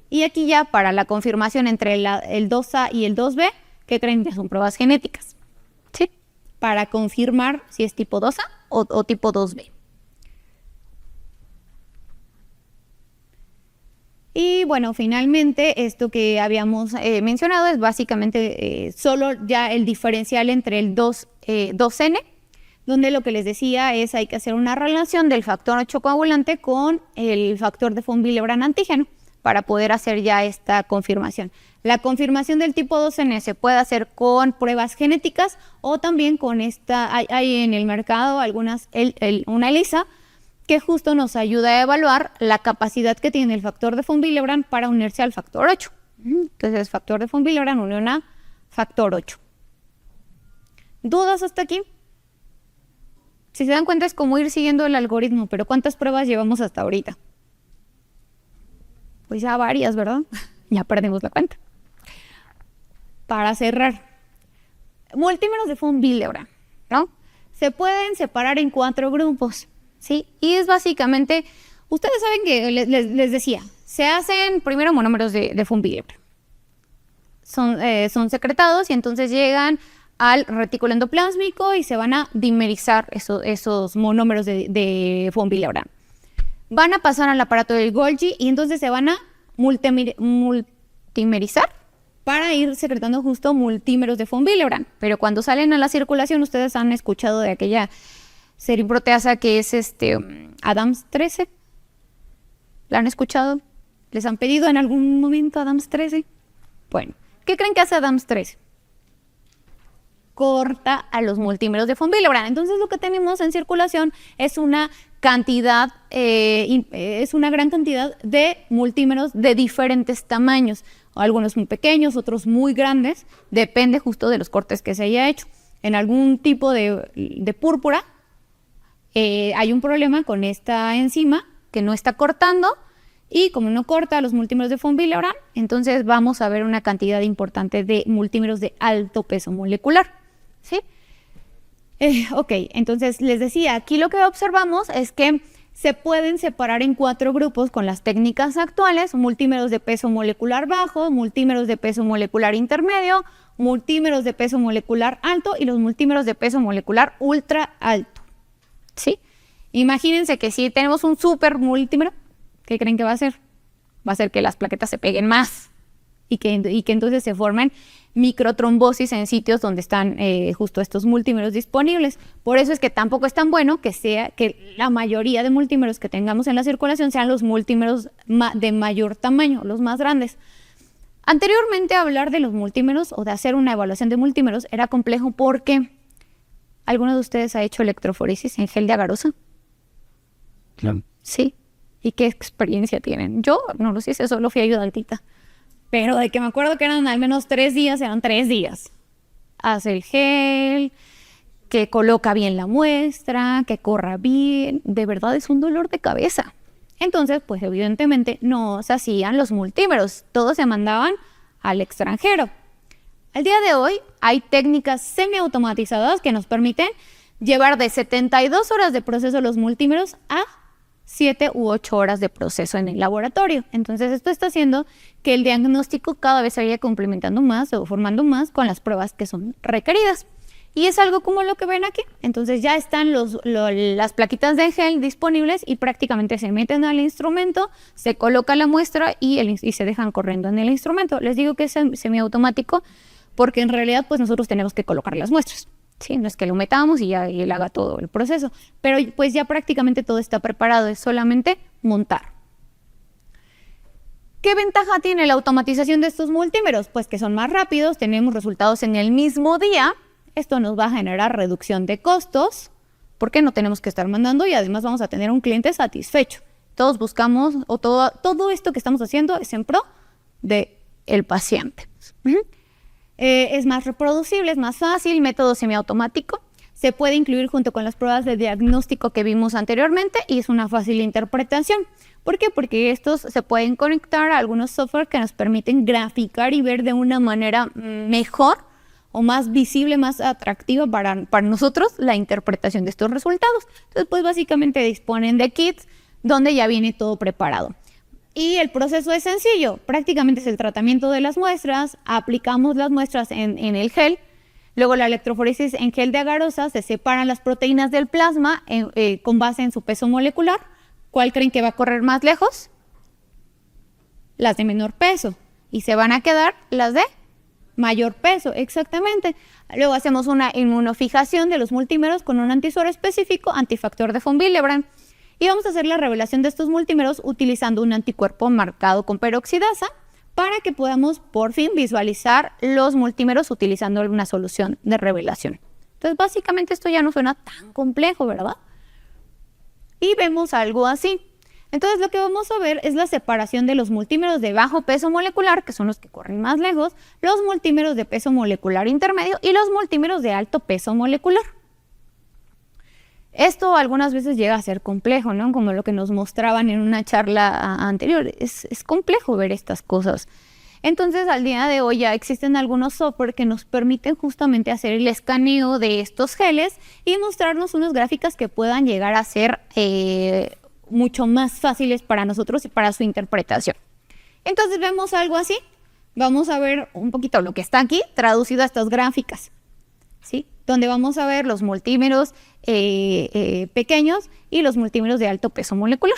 Y aquí ya para la confirmación entre el 2A y el 2B, ¿qué creen? Ya son pruebas genéticas, ¿sí? Para confirmar si es tipo 2A o tipo 2B. Y bueno, finalmente esto que habíamos mencionado es básicamente solo ya el diferencial entre el 2N, donde lo que les decía es hay que hacer una relación del factor 8 coagulante con el factor de von Willebrand antígeno para poder hacer ya esta confirmación. La confirmación del tipo 2N se puede hacer con pruebas genéticas o también con hay en el mercado una ELISA que justo nos ayuda a evaluar la capacidad que tiene el factor de von Willebrand para unirse al factor 8. Entonces, factor de von Willebrand unión a factor 8. ¿Dudas hasta aquí? Si se dan cuenta es como ir siguiendo el algoritmo, pero ¿cuántas pruebas llevamos hasta ahorita? Pues ya varias, ¿verdad? Ya perdimos la cuenta. Para cerrar, multímeros de von Willebrand, ¿no? Se pueden separar en 4 grupos, ¿sí? Y es básicamente, ustedes saben que les decía, se hacen primero monómeros de von Willebrand. Son secretados y entonces llegan al retículo endoplásmico y se van a dimerizar esos monómeros de von Willebrand. van a pasar al aparato del Golgi y entonces se van a multimerizar para ir secretando justo multímeros de von Willebrand. Pero cuando salen a la circulación, ustedes han escuchado de aquella seriproteasa que es Adams 13. ¿La han escuchado? ¿Les han pedido en algún momento Adams 13? Bueno, ¿qué creen que hace Adams 13? Corta a los multímeros de von Willebrand. Entonces lo que tenemos en circulación es una cantidad, es una gran cantidad de multímeros de diferentes tamaños. Algunos muy pequeños, otros muy grandes, depende justo de los cortes que se haya hecho. En algún tipo de púrpura hay un problema con esta enzima que no está cortando, y como no corta los multímeros de von Willebrand, entonces vamos a ver una cantidad importante de multímeros de alto peso molecular, ¿sí? Ok, entonces les decía, aquí lo que observamos es que se pueden separar en 4 grupos con las técnicas actuales: multímeros de peso molecular bajo, multímeros de peso molecular intermedio, multímeros de peso molecular alto y los multímeros de peso molecular ultra alto, ¿sí? Imagínense que si tenemos un super multímero, ¿qué creen que va a hacer? Va a hacer que las plaquetas se peguen más y que entonces se formen microtrombosis en sitios donde están justo estos multímeros disponibles. Por eso es que tampoco es tan bueno que la mayoría de multímeros que tengamos en la circulación sean los multímeros de mayor tamaño, los más grandes. Anteriormente, hablar de los multímeros o de hacer una evaluación de multímeros era complejo porque ¿alguno de ustedes ha hecho electroforesis en gel de agarosa? Claro. Sí. ¿Y qué experiencia tienen? Yo no lo hice, solo fui ayudantita. Pero de que me acuerdo que eran al menos 3 días, eran 3 días. Hace el gel, que coloca bien la muestra, que corra bien. De verdad es un dolor de cabeza. Entonces, pues evidentemente no se hacían los multímeros. Todos se mandaban al extranjero. Al día de hoy hay técnicas semiautomatizadas que nos permiten llevar de 72 horas de proceso los multímeros a 7 u 8 horas de proceso en el laboratorio. Entonces esto está haciendo que el diagnóstico cada vez se vaya complementando más o formando más con las pruebas que son requeridas. Y es algo como lo que ven aquí. Entonces ya están las plaquitas de gel disponibles y prácticamente se meten al instrumento, se coloca la muestra y se dejan corriendo en el instrumento. Les digo que es semiautomático porque en realidad pues nosotros tenemos que colocar las muestras. Sí, no es que lo metamos y él haga todo el proceso, pero pues ya prácticamente todo está preparado, es solamente montar. ¿Qué ventaja tiene la automatización de estos multímeros? Pues que son más rápidos, tenemos resultados en el mismo día, esto nos va a generar reducción de costos, porque no tenemos que estar mandando y además vamos a tener un cliente satisfecho. Todos buscamos, o todo esto que estamos haciendo es en pro del paciente. Es más reproducible, es más fácil, método semiautomático. Se puede incluir junto con las pruebas de diagnóstico que vimos anteriormente y es una fácil interpretación. ¿Por qué? Porque estos se pueden conectar a algunos software que nos permiten graficar y ver de una manera mejor o más visible, más atractiva para nosotros la interpretación de estos resultados. Entonces, pues básicamente disponen de kits donde ya viene todo preparado. Y el proceso es sencillo, prácticamente es el tratamiento de las muestras, aplicamos las muestras en el gel, luego la electroforesis en gel de agarosa, se separan las proteínas del plasma con base en su peso molecular. ¿Cuál creen que va a correr más lejos? Las de menor peso, y se van a quedar las de mayor peso, exactamente. Luego hacemos una inmunofijación de los multímeros con un antisor específico, antifactor de von Willebrand. Y vamos a hacer la revelación de estos multímeros utilizando un anticuerpo marcado con peroxidasa para que podamos por fin visualizar los multímeros utilizando una solución de revelación. Entonces, básicamente esto ya no suena tan complejo, ¿verdad? Y vemos algo así. Entonces, lo que vamos a ver es la separación de los multímeros de bajo peso molecular, que son los que corren más lejos, los multímeros de peso molecular intermedio y los multímeros de alto peso molecular. Esto algunas veces llega a ser complejo, ¿no? Como lo que nos mostraban en una charla anterior. Es complejo ver estas cosas. Entonces, al día de hoy ya existen algunos software que nos permiten justamente hacer el escaneo de estos geles y mostrarnos unas gráficas que puedan llegar a ser mucho más fáciles para nosotros y para su interpretación. Entonces, vemos algo así. Vamos a ver un poquito lo que está aquí traducido a estas gráficas, ¿sí? Donde vamos a ver los multímeros pequeños y los multímeros de alto peso molecular.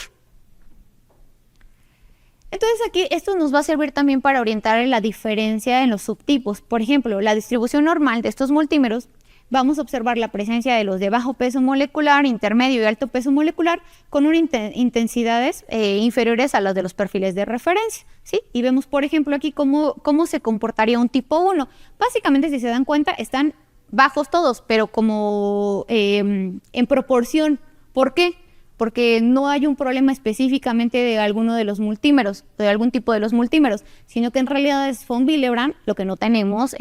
Entonces aquí esto nos va a servir también para orientar la diferencia en los subtipos. Por ejemplo, la distribución normal de estos multímeros, vamos a observar la presencia de los de bajo peso molecular, intermedio y alto peso molecular con unas intensidades inferiores a las de los perfiles de referencia, ¿sí? Y vemos, por ejemplo, aquí cómo se comportaría un tipo 1. Básicamente, si se dan cuenta, están bajos todos, pero como en proporción. ¿Por qué? Porque no hay un problema específicamente de alguno de los multímeros, de algún tipo de los multímeros, sino que en realidad es von Willebrand lo que no tenemos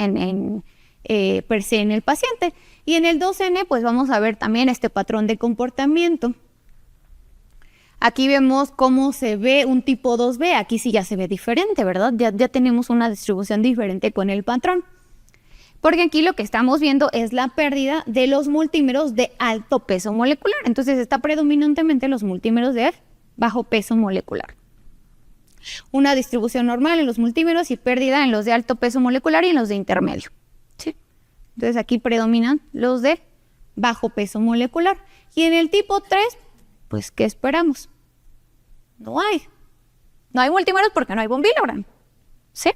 per se en el paciente. Y en el 2N, pues vamos a ver también este patrón de comportamiento. Aquí vemos cómo se ve un tipo 2B, aquí sí ya se ve diferente, ¿verdad? Ya tenemos una distribución diferente con el patrón. Porque aquí lo que estamos viendo es la pérdida de los multímeros de alto peso molecular. Entonces está predominantemente los multímeros de bajo peso molecular. Una distribución normal en los multímeros y pérdida en los de alto peso molecular y en los de intermedio. ¿Sí? Entonces aquí predominan los de bajo peso molecular. Y en el tipo 3, pues ¿qué esperamos? No hay. No hay multímeros porque no hay von Willebrand. ¿Sí?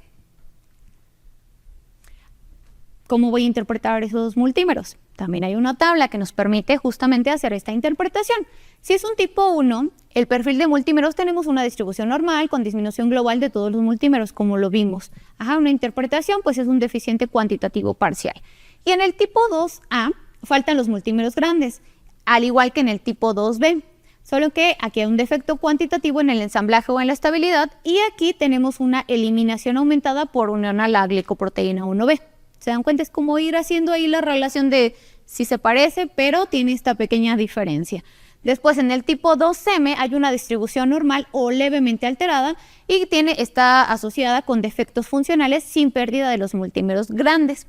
¿Cómo voy a interpretar esos multímeros? También hay una tabla que nos permite justamente hacer esta interpretación. Si es un tipo 1, el perfil de multímeros tenemos una distribución normal con disminución global de todos los multímeros, como lo vimos. Una interpretación pues es un deficiente cuantitativo parcial. Y en el tipo 2A faltan los multímeros grandes, al igual que en el tipo 2B. Solo que aquí hay un defecto cuantitativo en el ensamblaje o en la estabilidad y aquí tenemos una eliminación aumentada por unión a la glicoproteína 1B. ¿Se dan cuenta? Es como ir haciendo ahí la relación de si se parece, pero tiene esta pequeña diferencia. Después, en el tipo 2M hay una distribución normal o levemente alterada y está asociada con defectos funcionales sin pérdida de los multímeros grandes.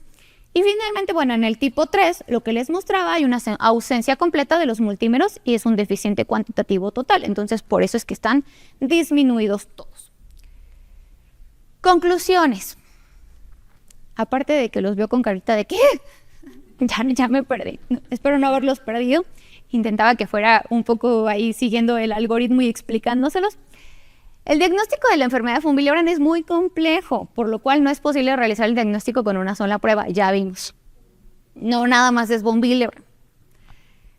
Y finalmente, bueno, en el tipo 3, lo que les mostraba, hay una ausencia completa de los multímeros y es un deficiente cuantitativo total. Entonces, por eso es que están disminuidos todos. Conclusiones. Aparte de que los veo con carita de ¿qué? Ya me perdí. Espero no haberlos perdido. Intentaba que fuera un poco ahí siguiendo el algoritmo y explicándoselos. El diagnóstico de la enfermedad von Willebrand es muy complejo, por lo cual no es posible realizar el diagnóstico con una sola prueba, ya vimos. No nada más es von Willebrand.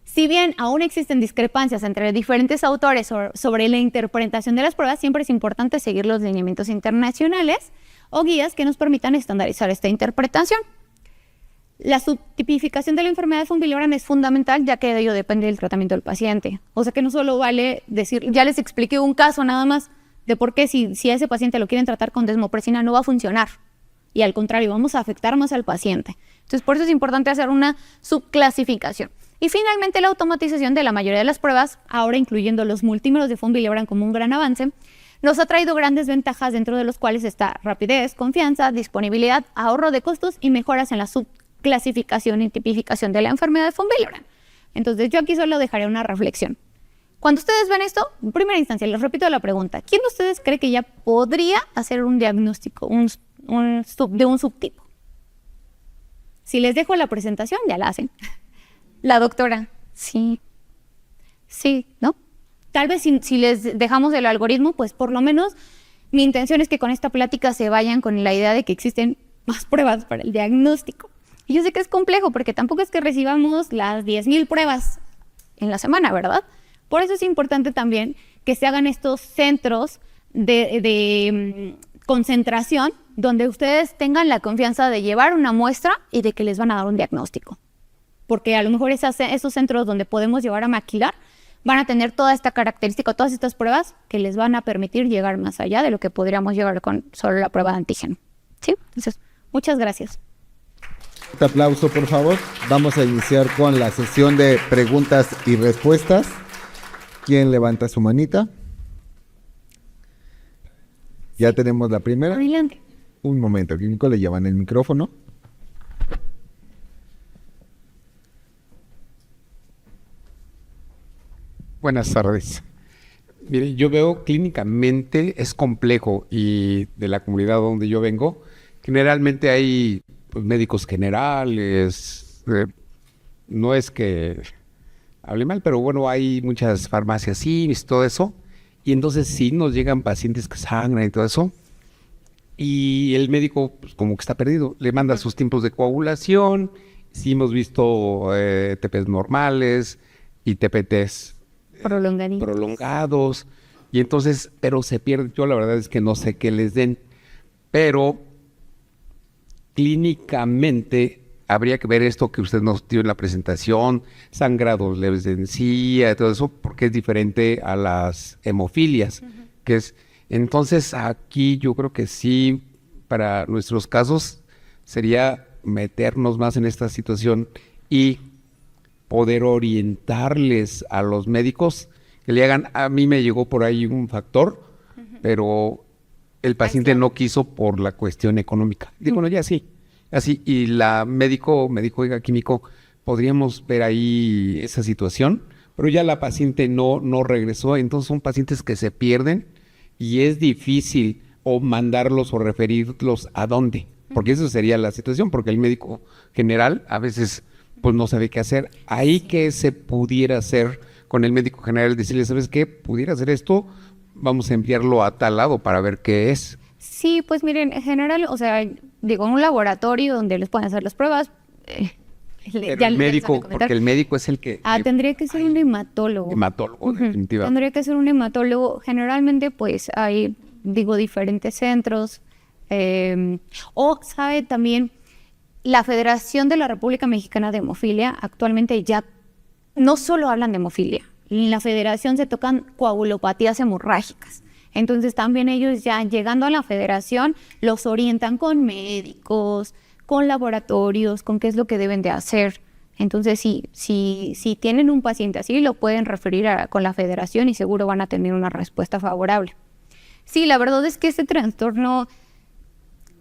Si bien aún existen discrepancias entre diferentes autores sobre la interpretación de las pruebas, siempre es importante seguir los lineamientos internacionales o guías que nos permitan estandarizar esta interpretación. La subtipificación de la enfermedad von Willebrand es fundamental, ya que de ello depende del tratamiento del paciente. O sea que no solo vale decir, ya les expliqué un caso nada más de por qué si a ese paciente lo quieren tratar con desmopresina no va a funcionar. Y al contrario, vamos a afectar más al paciente. Entonces, por eso es importante hacer una subclasificación. Y finalmente, la automatización de la mayoría de las pruebas, ahora incluyendo los multímeros de von Willebrand como un gran avance, nos ha traído grandes ventajas, dentro de los cuales está rapidez, confianza, disponibilidad, ahorro de costos y mejoras en la subclasificación y tipificación de la enfermedad de von Willebrand. Entonces, yo aquí solo dejaré una reflexión. Cuando ustedes ven esto, en primera instancia, les repito la pregunta, ¿quién de ustedes cree que ya podría hacer un diagnóstico de un subtipo? Si les dejo la presentación, ya la hacen. La doctora, sí, ¿no? Tal vez si les dejamos el algoritmo, pues por lo menos mi intención es que con esta plática se vayan con la idea de que existen más pruebas para el diagnóstico. Y yo sé que es complejo porque tampoco es que recibamos las 10,000 pruebas en la semana, ¿verdad? Por eso es importante también que se hagan estos centros de concentración donde ustedes tengan la confianza de llevar una muestra y de que les van a dar un diagnóstico. Porque a lo mejor esos centros donde podemos llevar a maquilar van a tener toda esta característica, todas estas pruebas que les van a permitir llegar más allá de lo que podríamos llegar con solo la prueba de antígeno. ¿Sí? Entonces, muchas gracias. Un aplauso, por favor. Vamos a iniciar con la sesión de preguntas y respuestas. ¿Quién levanta su manita? Ya tenemos la primera. Adelante. Un momento, Químico, le llevan el micrófono. Buenas tardes. Mire, yo veo clínicamente es complejo y de la comunidad donde yo vengo, generalmente hay médicos generales, no es que hable mal, pero bueno, hay muchas farmacias IMSS, todo eso, Y entonces sí nos llegan pacientes que sangran y todo eso. Y el médico, pues, como que está perdido. Le manda sus tiempos de coagulación. Sí hemos visto TPs normales y TPTs prolongados. Y entonces, pero se pierde. Yo la verdad es que no sé qué les den. Pero clínicamente habría que ver esto que usted nos dio en la presentación, sangrados leves de encía, todo eso, porque es diferente a las hemofilias, que es... Entonces, aquí yo creo que sí, para nuestros casos, sería meternos más en esta situación y poder orientarles a los médicos que le hagan. A mí me llegó por ahí un factor, pero el paciente no quiso por la cuestión económica. Digo, bueno, ya sí. Así, y la médico me dijo, oiga, químico, podríamos ver ahí esa situación, pero ya la paciente no regresó. Entonces son pacientes que se pierden y es difícil o mandarlos o referirlos a dónde, porque eso sería la situación, porque el médico general a veces pues no sabe qué hacer. Ahí que se pudiera hacer con el médico general, decirle, ¿sabes qué? Pudiera hacer esto, vamos a enviarlo a tal lado para ver qué es. Sí, pues miren, en general, o sea, digo, en un laboratorio donde les pueden hacer las pruebas, Pero el médico, porque el médico es el que... tendría que ser un hematólogo. Hematólogo, definitivamente. Tendría que ser un hematólogo. Generalmente, pues, hay, digo, diferentes centros. O, sabe, también, la Federación de la República Mexicana de Hemofilia, actualmente ya no solo hablan de hemofilia. En la federación se tocan coagulopatías hemorrágicas. Entonces, también ellos ya, llegando a la federación, los orientan con médicos, con laboratorios, con qué es lo que deben de hacer. Entonces, si tienen un paciente así, lo pueden referir con la federación y seguro van a tener una respuesta favorable. Sí, la verdad es que este trastorno,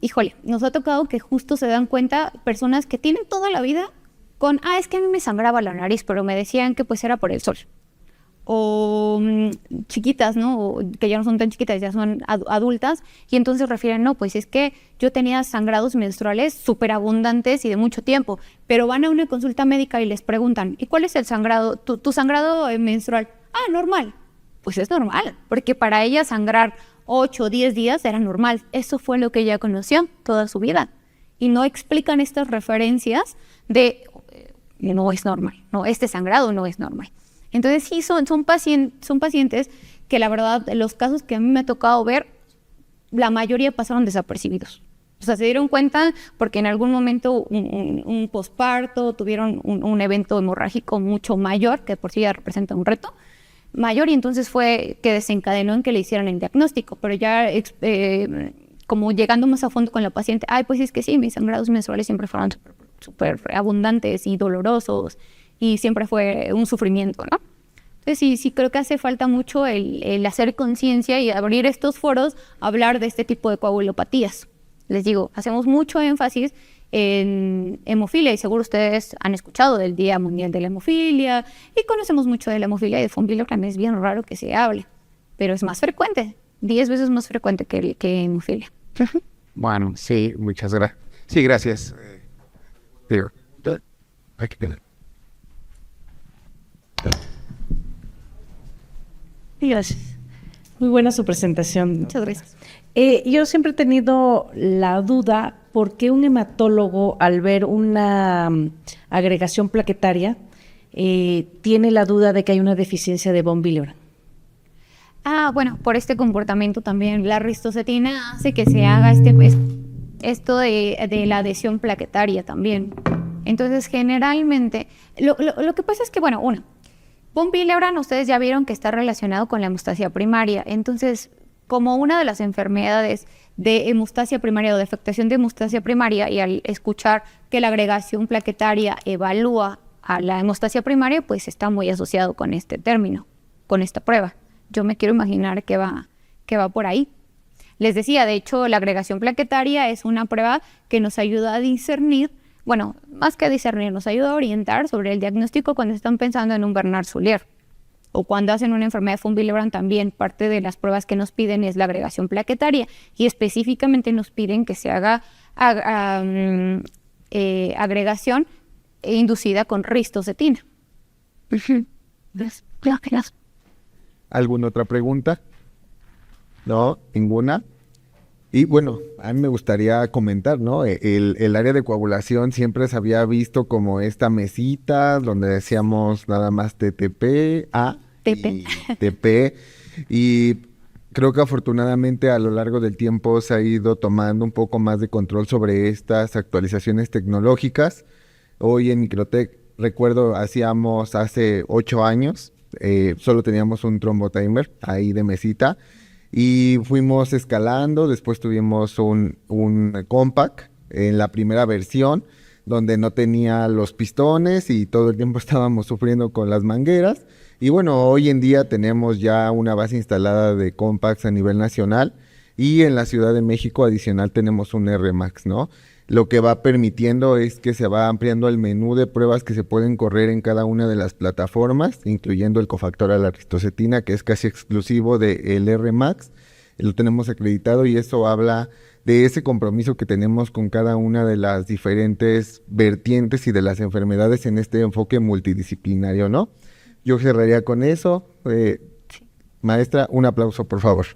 híjole, nos ha tocado que justo se dan cuenta personas que tienen toda la vida con, es que a mí me sangraba la nariz, pero me decían que pues era por el sol. O chiquitas, ¿no? O que ya no son tan chiquitas, ya son adultas, y entonces refieren, no, pues es que yo tenía sangrados menstruales súper abundantes y de mucho tiempo, pero van a una consulta médica y les preguntan, ¿y cuál es el sangrado, tu sangrado menstrual? Normal. Pues es normal, porque para ella sangrar 8 o 10 días era normal. Eso fue lo que ella conoció toda su vida. Y no explican estas referencias de, no es normal, no, este sangrado no es normal. Entonces sí, son pacientes que la verdad, en los casos que a mí me ha tocado ver, la mayoría pasaron desapercibidos. O sea, se dieron cuenta porque en algún momento un posparto, tuvieron un evento hemorrágico mucho mayor, que por sí ya representa un reto mayor, y entonces fue que desencadenó en que le hicieran el diagnóstico. Pero ya como llegando más a fondo con la paciente, pues es que sí, mis sangrados menstruales siempre fueron súper abundantes y dolorosos, y siempre fue un sufrimiento, ¿no? Entonces sí creo que hace falta mucho el hacer conciencia y abrir estos foros a hablar de este tipo de coagulopatías. Les digo, hacemos mucho énfasis en hemofilia y seguro ustedes han escuchado del Día Mundial de la Hemofilia y conocemos mucho de la hemofilia y de von Willebrand. Es bien raro que se hable, pero es más frecuente, 10 veces más frecuente que hemofilia. Bueno, sí, muchas gracias. Sí, gracias. Gracias. Muy buena su presentación. Muchas gracias. Yo siempre he tenido la duda por qué un hematólogo, al ver una agregación plaquetaria, tiene la duda de que hay una deficiencia de von Willebrand. Bueno, por este comportamiento también. La ristocetina hace que se haga esto de la adhesión plaquetaria también. Entonces, generalmente, lo que pasa es que, bueno, von Willebrand, ustedes ya vieron que está relacionado con la hemostasia primaria. Entonces, como una de las enfermedades de hemostasia primaria o de afectación de hemostasia primaria, y al escuchar que la agregación plaquetaria evalúa a la hemostasia primaria, pues está muy asociado con este término, con esta prueba. Yo me quiero imaginar que va por ahí. Les decía, de hecho, la agregación plaquetaria es una prueba que nos ayuda a discernir, bueno, más que a discernir, nos ayuda a orientar sobre el diagnóstico cuando están pensando en un Bernard-Soulier. O cuando hacen una enfermedad de von Willebrand, también parte de las pruebas que nos piden es la agregación plaquetaria. Y específicamente nos piden que se haga agregación inducida con ristocetina. ¿Alguna otra pregunta? ¿no? Ninguna. Y bueno, a mí me gustaría comentar, ¿no? El área de coagulación siempre se había visto como esta mesita donde decíamos nada más TTP, A TP. y TP. Y creo que afortunadamente a lo largo del tiempo se ha ido tomando un poco más de control sobre estas actualizaciones tecnológicas. Hoy en Microtech, recuerdo, hacíamos hace 8 años, solo teníamos un trombotimer ahí de mesita. Y fuimos escalando, después tuvimos un compact en la primera versión, donde no tenía los pistones y todo el tiempo estábamos sufriendo con las mangueras. Y bueno, hoy en día tenemos ya una base instalada de compacts a nivel nacional y en la Ciudad de México adicional tenemos un R-Max, ¿no? Lo que va permitiendo es que se va ampliando el menú de pruebas que se pueden correr en cada una de las plataformas, incluyendo el cofactor a la aristocetina, que es casi exclusivo del R-Max. Lo tenemos acreditado y eso habla de ese compromiso que tenemos con cada una de las diferentes vertientes y de las enfermedades en este enfoque multidisciplinario, ¿no? Yo cerraría con eso. Maestra, un aplauso, por favor.